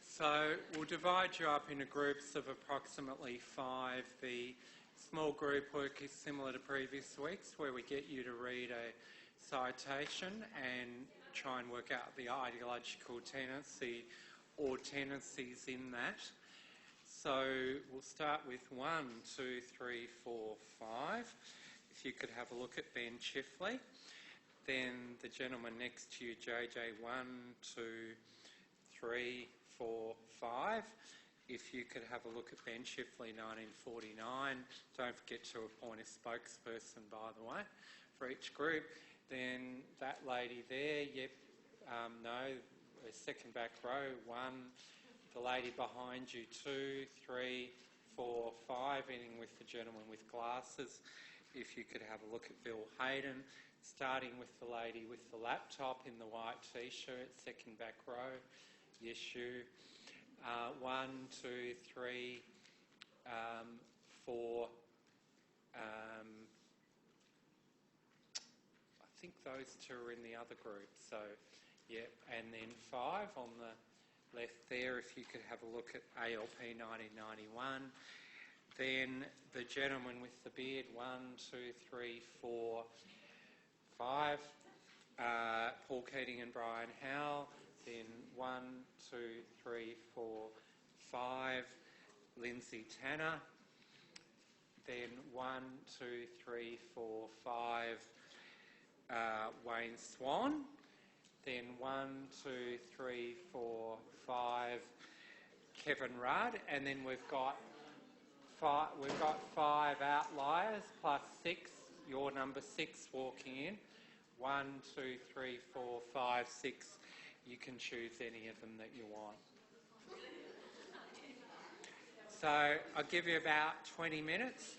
So we'll divide you up into groups of approximately 5. The small group work is similar to previous weeks, where we get you to read a citation and try and work out the ideological tendency or tendencies in that. So we'll start with 1, 2, 3, 4, 5. If you could have a look at Ben Chifley. Then the gentleman next to you, JJ, 1, 2, 3, 4, 5. If you could have a look at Ben Chifley, 1949. Don't forget to appoint a spokesperson, by the way, for each group. Then that lady there, yep, no, second back row, 1. The lady behind you, 2, 3, 4, 5, ending with the gentleman with glasses. If you could have a look at Bill Hayden, starting with the lady with the laptop in the white T-shirt, second back row, yes you. 1, 2, 3, 4. I think those two are in the other group. So, yeah, and then 5 on the left there. If you could have a look at ALP 1991. Then the gentleman with the beard, 1, 2, 3, 4, 5. Paul Keating and Brian Howell. Then 1, 2, 3, 4, 5. Lindsay Tanner. Then 1, 2, 3, 4, 5. Wayne Swan. Then 1, 2, 3, 4, 5. Kevin Rudd. And then we've got 5 outliers plus 6. Your number 6 walking in. 1, 2, 3, 4, 5, 6. You can choose any of them that you want. So I'll give you about 20 minutes.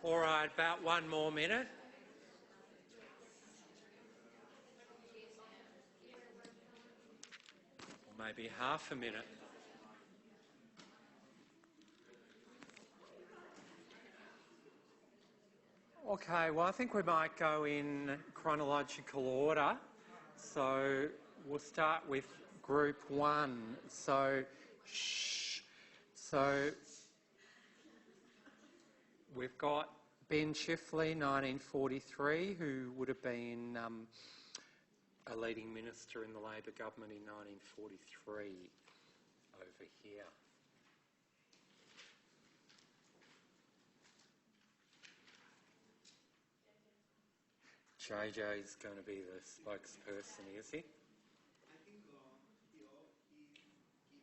All right, about one more minute. Maybe half a minute. Okay, well, I think we might go in chronological order. So we'll start with group one. So we've got Ben Chifley, 1943, who would have been a leading minister in the Labor government in 1943 over here. JJ's going to be the spokesperson, is he? I think here he's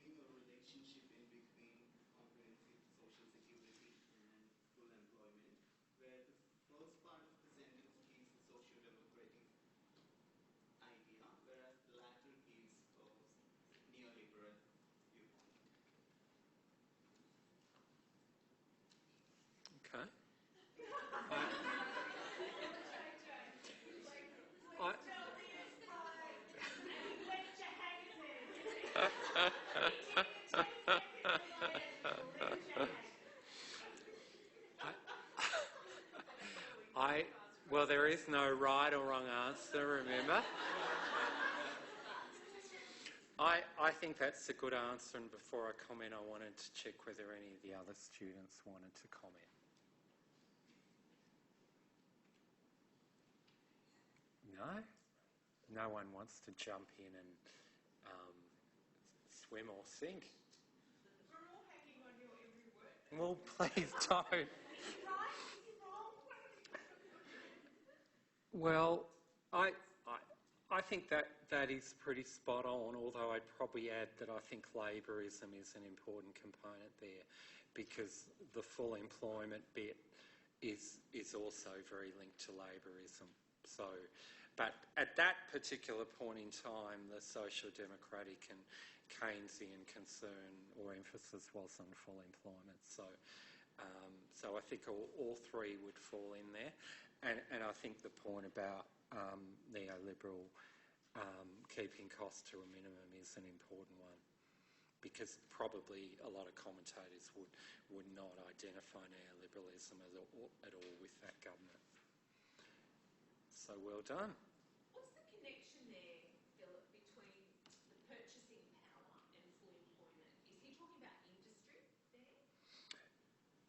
giving a relationship in between comprehensive social security and full employment, where the first part of the sentence gives the socio-democratic idea, whereas the latter gives a neoliberal viewpoint. Okay. Well, there is no right or wrong answer, remember? I think that's a good answer, and before I comment, I wanted to check whether any of the other students wanted to comment. No? No one wants to jump in and swim or sink? We're all hacking on your every word. Well, please don't. Right? Is it wrong? Well, I think that is pretty spot on, although I'd probably add that I think labourism is an important component there, because the full employment bit is also very linked to labourism. So, but at that particular point in time, the social democratic and Keynesian concern or emphasis was on full employment. So I think all three would fall in there. And I think the point about neoliberal keeping costs to a minimum is an important one, because probably a lot of commentators would not identify neoliberalism at all with that government. So well done. What's the connection there, Philip, between the purchasing power and full employment? Is he talking about industry there?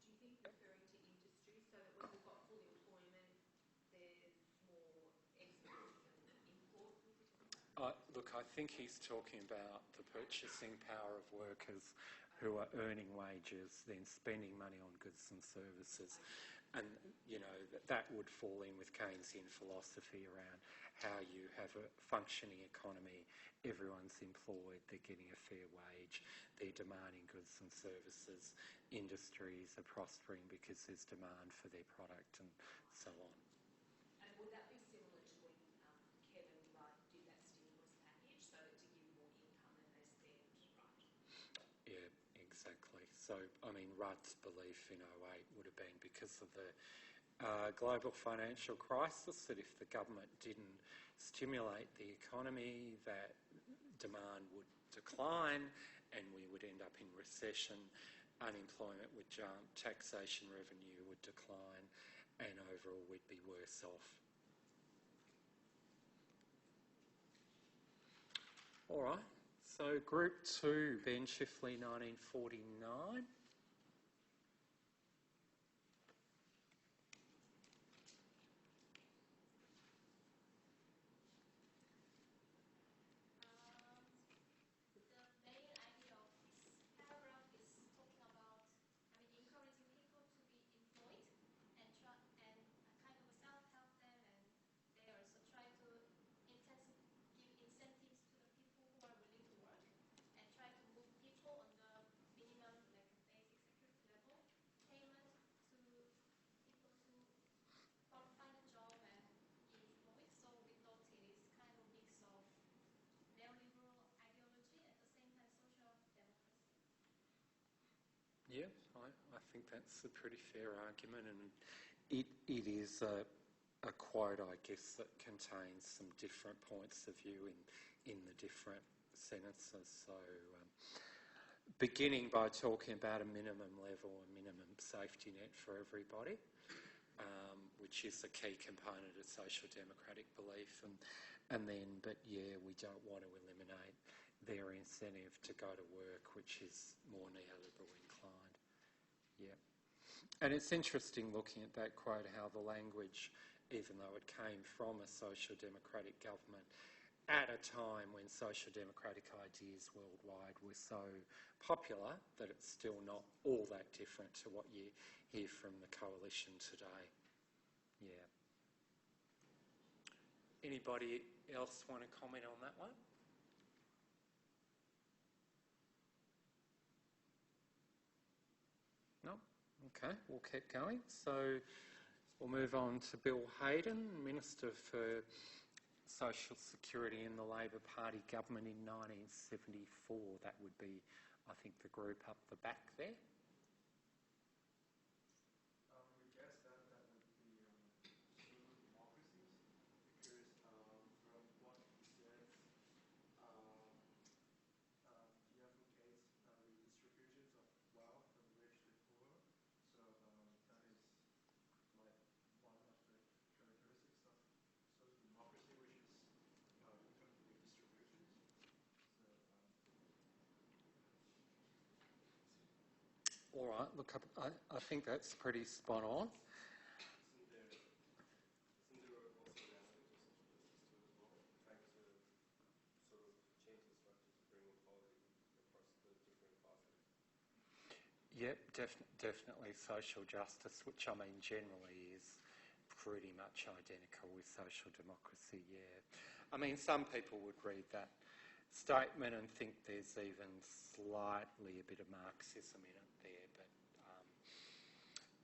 Do you think referring to industry, so that when we've got full employment, there's more exports and imports? Look, I think he's talking about the purchasing power of workers who are earning wages, then spending money on goods and services. And, you know, that would fall in with Keynesian philosophy around how you have a functioning economy, everyone's employed, they're getting a fair wage, they're demanding goods and services, industries are prospering because there's demand for their product and so on. And would that be similar to when Kevin Rudd did that stimulus package, so that to give more income than they spend, right? Yeah, exactly. So, I mean, Rudd's belief in 2008 would have been because of the global financial crisis, that if the government didn't stimulate the economy, that demand would decline and we would end up in recession, unemployment would jump, taxation revenue would decline, and overall we'd be worse off. All right. So group 2, Ben Chifley, 1949. The main idea of this paragraph is talking about, encouraging people to be employed and kind of self-help them, and they also try to give incentives to the people who are willing to work, and try to move people on the minimum, like basic security level payment, to people to find a job and be employed. So we thought it is kind of a mix of neoliberal ideology, at the same time social democracy. Yeah, I think that's a pretty fair argument, and it is a quote, I guess, that contains some different points of view in the different sentences. So beginning by talking about a minimum level, a minimum safety net for everybody, which is a key component of social democratic belief, and then, but yeah, we don't want to eliminate their incentive to go to work, which is more neoliberal inclined. Yeah. And it's interesting looking at that quote how the language, even though it came from a social democratic government at a time when social democratic ideas worldwide were so popular, that it's still not all that different to what you hear from the coalition today. Yeah. Anybody else want to comment on that one? No? Okay, we'll keep going. So we'll move on to Bill Hayden, Minister for Social Security in the Labor Party government in 1974. That would be, I think, the group up the back there. We guess that would be pseudo democracies, because from what he says, he advocates redistributions of wealth from the rich to poor. So that is like one of the characteristics of social democracy, which is equal redistributions. So All right, look, I think that's pretty spot on. isn't there also an aspect of social justice to it as well, trying to sort of change the structure to bring equality across the different classes? Yep, definitely social justice, which I mean generally is pretty much identical with social democracy, yeah. I mean, some people would read that statement and think there's even slightly a bit of Marxism in it there, but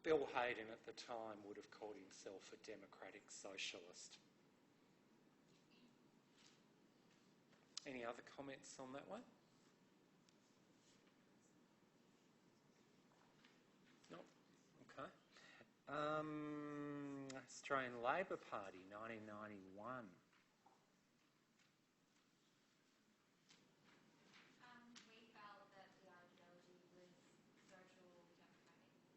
Bill Hayden at the time would have called himself a democratic socialist. Any other comments on that one? No? Okay. Australian Labor Party, 1991. We felt that the ideology was social democratic,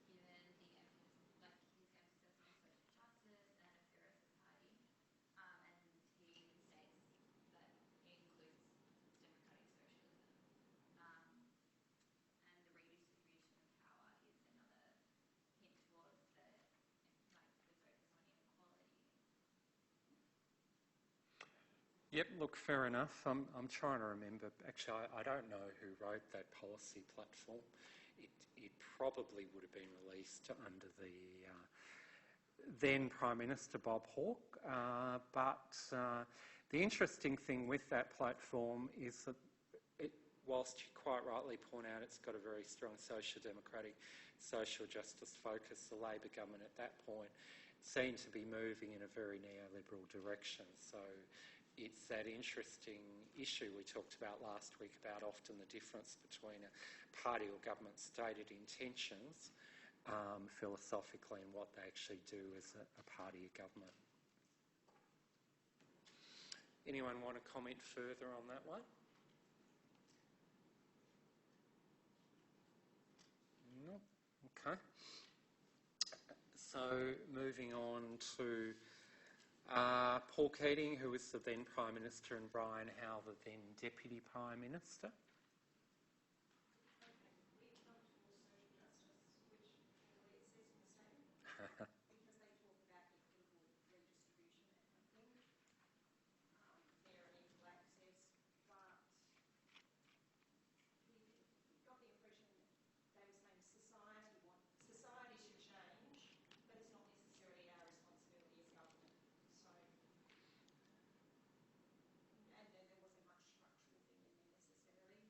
given the emphasis, like his emphasis on social justice and a fairer society. And he states that it includes democratic socialism. And the redistribution of power is another hint towards the focus on inequality. Yep, look, fair enough. I'm trying to remember. Actually, I don't know who wrote that policy platform. It probably would have been released under the then Prime Minister Bob Hawke. But the interesting thing with that platform is that whilst you quite rightly point out it's got a very strong social democratic, social justice focus, the Labor government at that point seemed to be moving in a very neoliberal direction. So it's that interesting issue we talked about last week about often the difference between a party or government's stated intentions philosophically and what they actually do as a party or government. Anyone want to comment further on that one? No? Okay. So moving on to Paul Keating, who was the then Prime Minister, and Brian Howe, the then Deputy Prime Minister. We come towards social justice, which clearly it says in the statement, because they talk about equitable redistribution and things, fair and equal access, but we got the impression they were saying society should change, but it's not necessarily our responsibility as government. So, and then there wasn't much structural thing in there necessarily.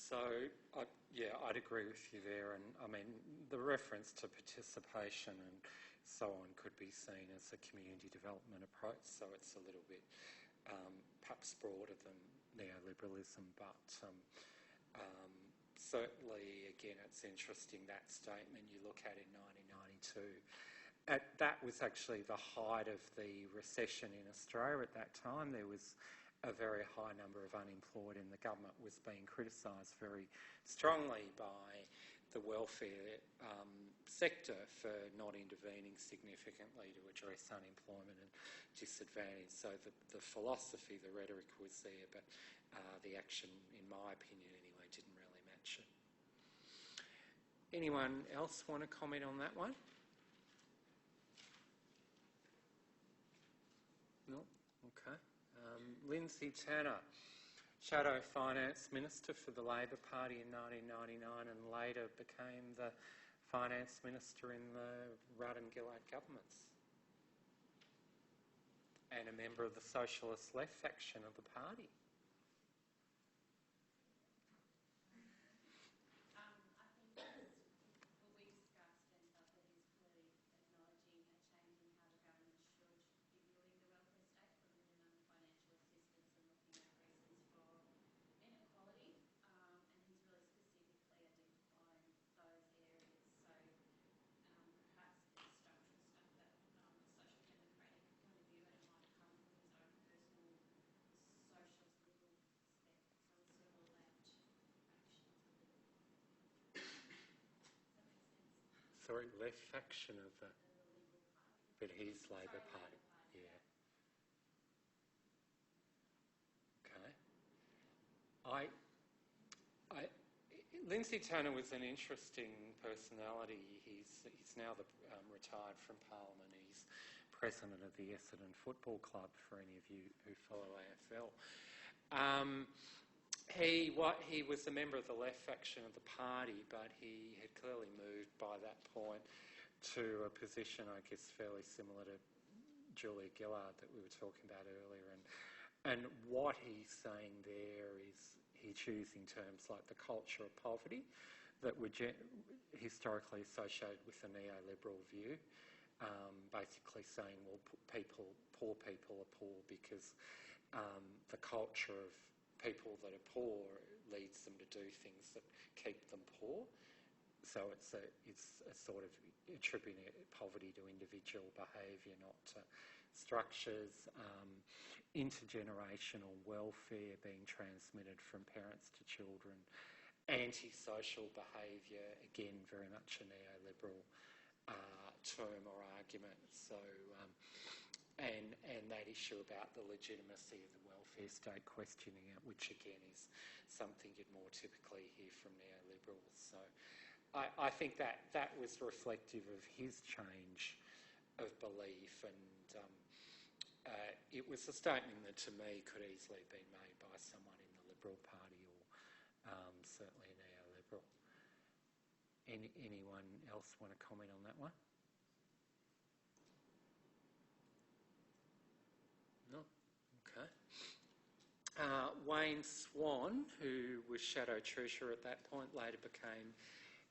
So, I'd agree with you there. And I mean, the reference to participation and so on could be seen as a community development approach. So it's a little bit perhaps broader than neoliberalism, but certainly, again, it's interesting that statement you look at in 1992. That was actually the height of the recession in Australia at that time. There was a very high number of unemployed, and the government was being criticised very strongly by the welfare sector for not intervening significantly to address unemployment and disadvantage. So the philosophy, the rhetoric was there, but the action, in my opinion anyway, didn't really match it. Anyone else want to comment on that one? No? Okay. Lindsay Tanner, Shadow Finance Minister for the Labor Party in 1999 and later became the Finance Minister in the Rudd-and-Gillard governments and a member of the Socialist Left faction of the party. Sorry, left faction of the... But he's Labor Party, yeah. Okay. Lindsay Tanner was an interesting personality. He's now retired from Parliament. He's president of the Essendon Football Club, for any of you who follow AFL. He was a member of the left faction of the party, but he had clearly moved by that point to a position, I guess, fairly similar to Julia Gillard that we were talking about earlier. And what he's saying there is he's using terms like the culture of poverty that were historically associated with the neoliberal view, basically saying, well, poor people are poor because the culture of people that are poor leads them to do things that keep them poor. So it's a sort of attributing poverty to individual behaviour, not to structures. Intergenerational welfare being transmitted from parents to children. Antisocial behaviour, again, very much a neoliberal term or argument. So, and that issue about the legitimacy of the welfare state, questioning it, which again is something you'd more typically hear from neoliberals. So I think that was reflective of his change of belief, and it was a statement that to me could easily have been made by someone in the Liberal Party or certainly a neoliberal. Anyone else want to comment on that one? No? Okay. Wayne Swan, who was Shadow Treasurer at that point, later became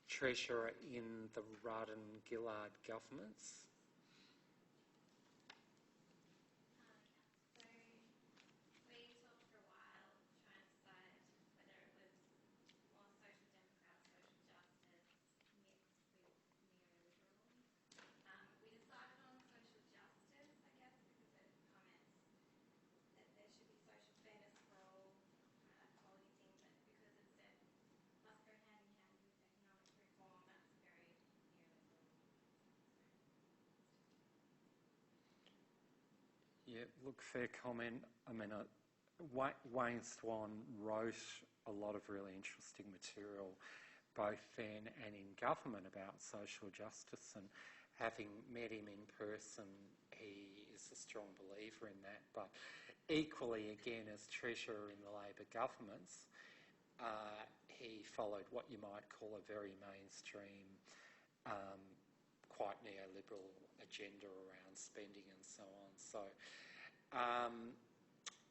Treasurer in the Rudd-and-Gillard governments. Yeah, look, fair comment. I mean, Wayne Swan wrote a lot of really interesting material, both then and in government, about social justice, and having met him in person, he is a strong believer in that. But equally, again, as Treasurer in the Labor governments, he followed what you might call a very mainstream, quite neoliberal agenda around spending and so on. So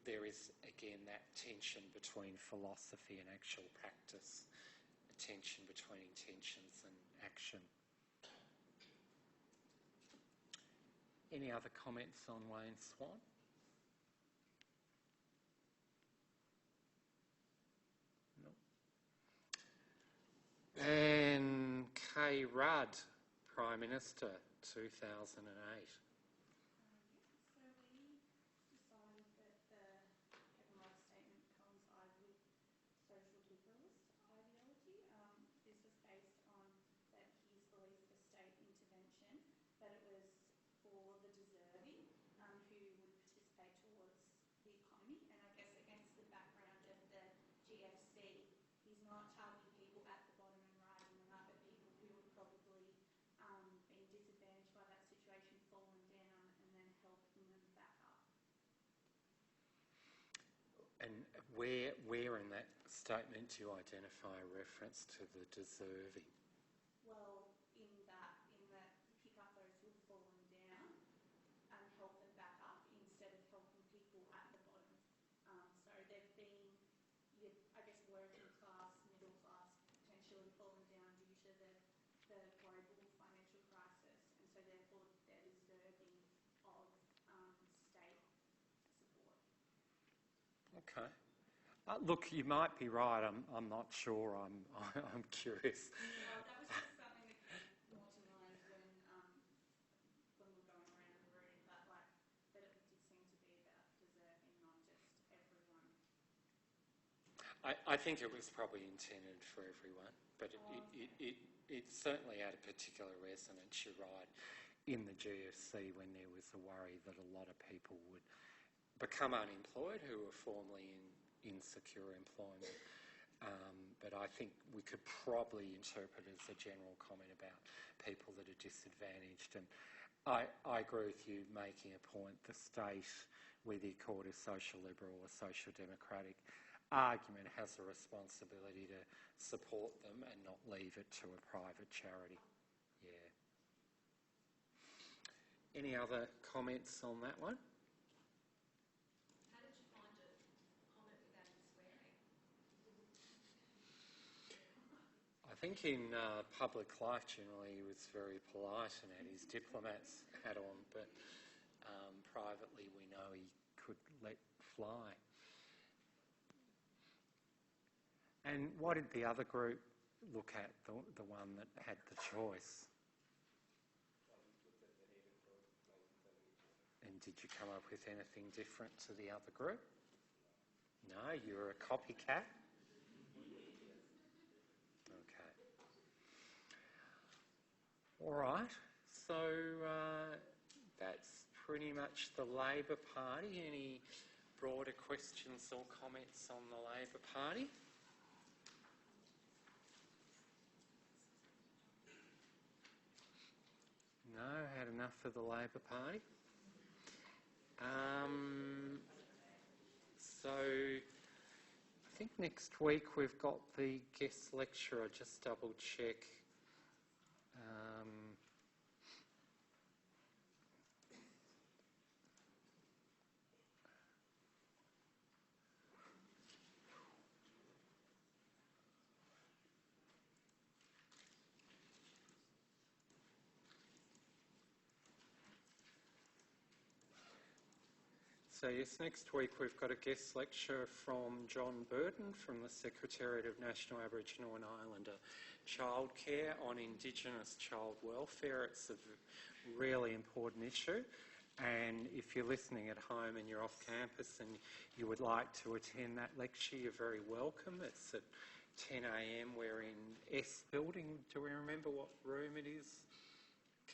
there is, again, that tension between philosophy and actual practice, a tension between intentions and action. Any other comments on Wayne Swan? No. And Kay Rudd, Prime Minister, 2008. So we decided that the Kevin Rudd statement coincided with social liberalist ideology. This was based on that his belief for state intervention, that it was for the deserving who would participate towards the economy. And I guess against the background of the GFC, he's not targeting people at the bottom and rising them up, but people who have probably been disadvantaged by that situation, fallen down, and then helping them back up. And where in that statement do you identify a reference to the deserving? Well, in that pick up those who have fallen down and help them back up instead of helping people at the bottom. So they've been, I guess, working class, middle class, potentially fallen down due to the global financial crisis, and so therefore they're deserving of state support. Okay. Look, you might be right. I'm not sure. I'm curious. Well, that was just something that came more to mind when we were going around the room, but that it did seem to be about deserving, not just everyone. I think it was probably intended for everyone, but it certainly had a particular resonance, you're right, in the GFC when there was a worry that a lot of people would become unemployed who were formerly in secure employment. But I think we could probably interpret it as a general comment about people that are disadvantaged. And I agree with you making a point. The state, whether you call it a social liberal or social democratic argument, has a responsibility to support them and not leave it to a private charity. Yeah. Any other comments on that one? How did you find it? Comment without any swearing. I think in public life generally he was very polite and had his diplomat's hat on, but privately we know he could let fly. And what did the other group look at, the one that had the choice? And did you come up with anything different to the other group? No, you're a copycat? Okay. All right, so that's pretty much the Labor Party. Any broader questions or comments on the Labor Party? No, had enough of the Labor Party. So I think next week we've got the guest lecturer, just double check. So yes, next week we've got a guest lecture from John Burton from the Secretariat of National Aboriginal and Islander Childcare on Indigenous child welfare. It's a really important issue, and if you're listening at home and you're off campus and you would like to attend that lecture, you're very welcome. It's at 10 a.m. We're in S building. Do we remember what room it is?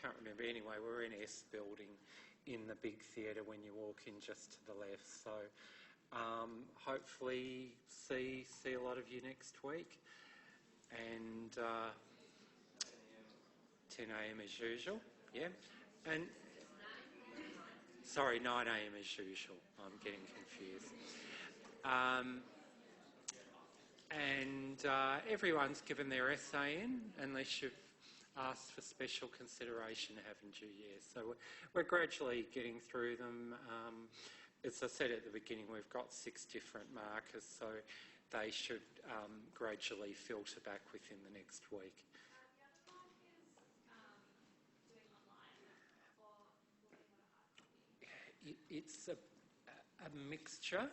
Can't remember. Anyway, we're in S building in the big theatre when you walk in just to the left. So hopefully see a lot of you next week. And 10 a.m. as usual, yeah. And sorry, 9 a.m. as usual. I'm getting confused. And everyone's given their essay in, unless you've asked for special consideration, haven't you? Yeah. So we're gradually getting through them, as I said at the beginning, we've got 6 different markers, so they should gradually filter back within the next week. The other markers doing online for bullying or hard copy? It's a mixture.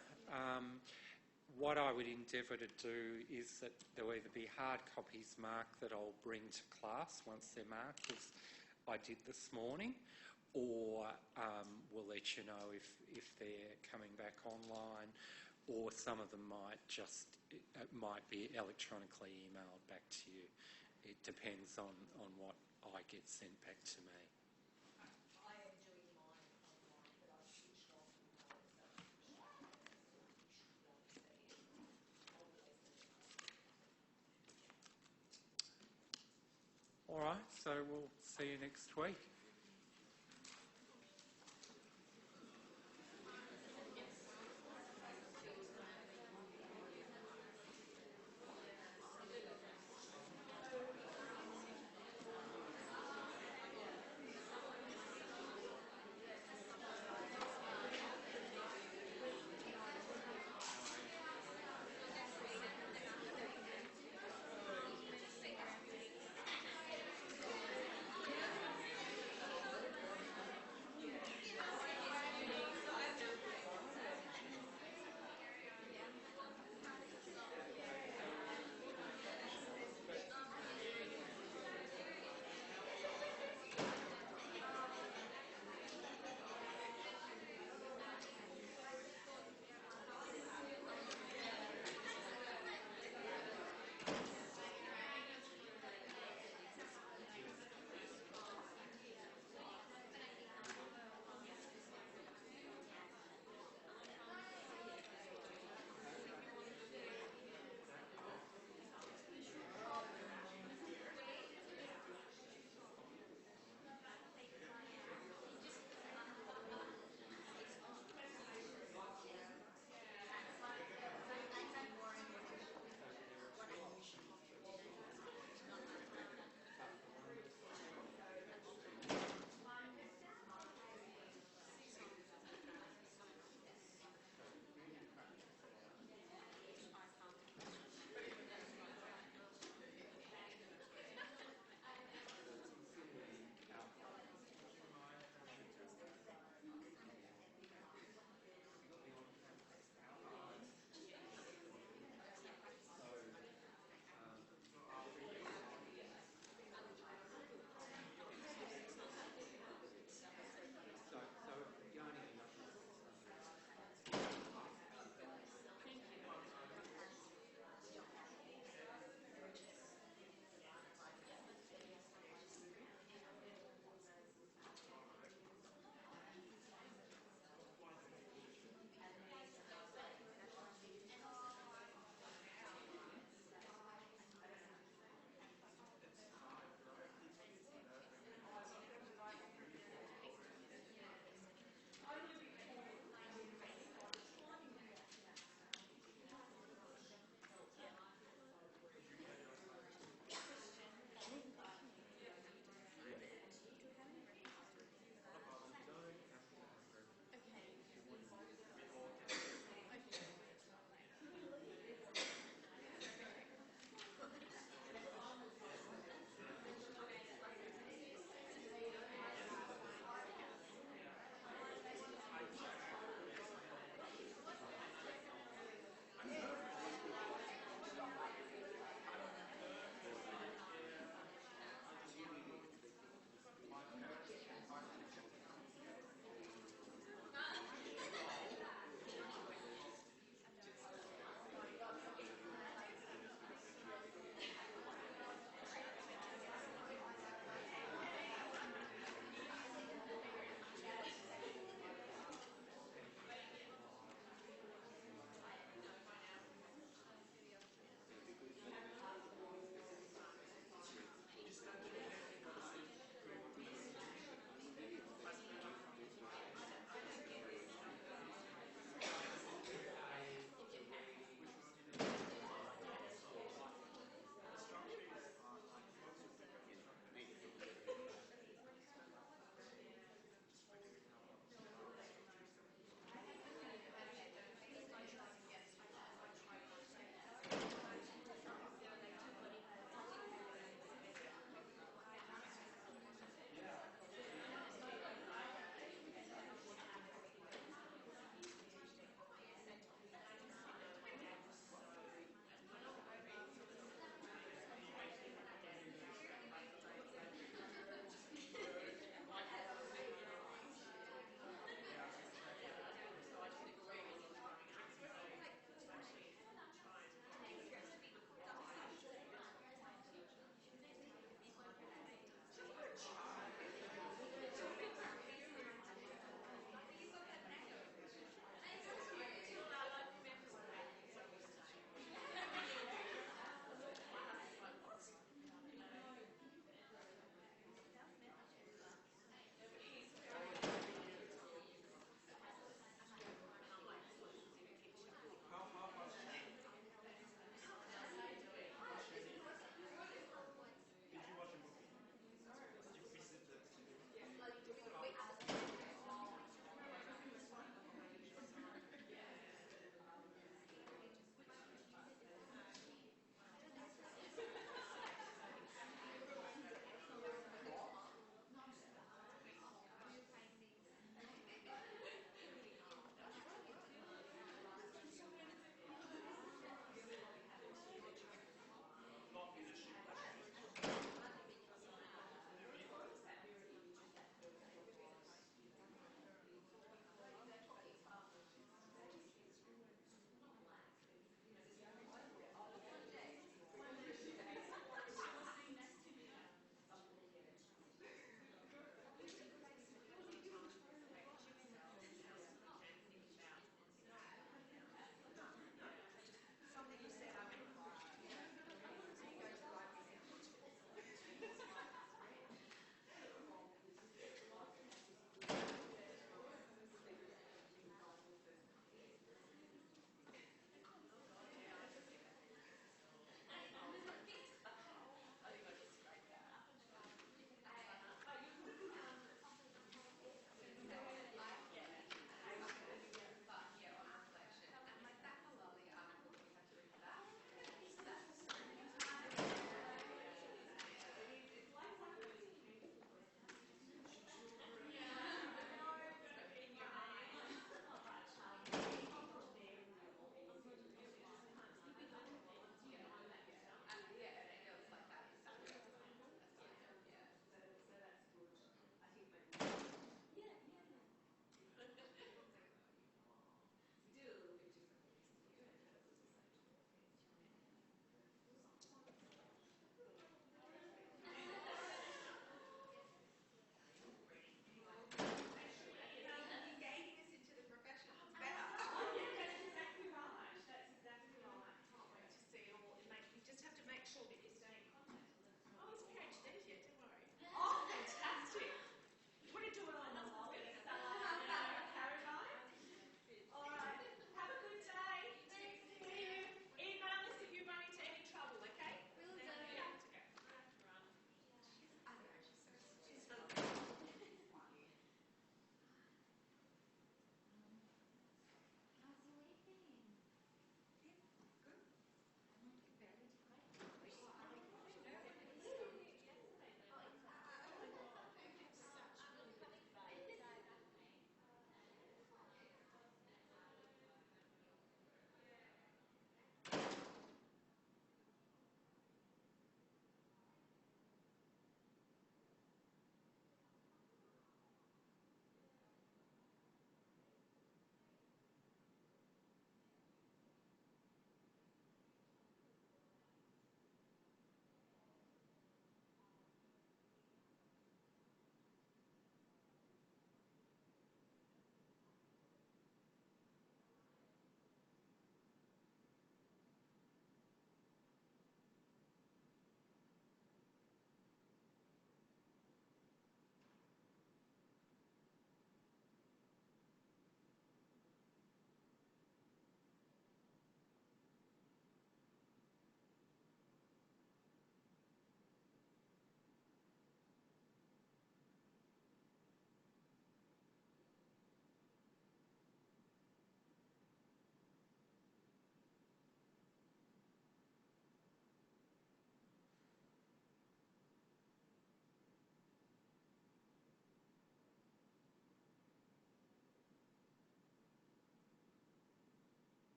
What I would endeavour to do is that there'll either be hard copies marked that I'll bring to class once they're marked, as I did this morning, or we'll let you know if they're coming back online, or some of them might be electronically emailed back to you. It depends on what I get sent back to me. I am doing mine online, but I've switched off All right, so we'll see you next week.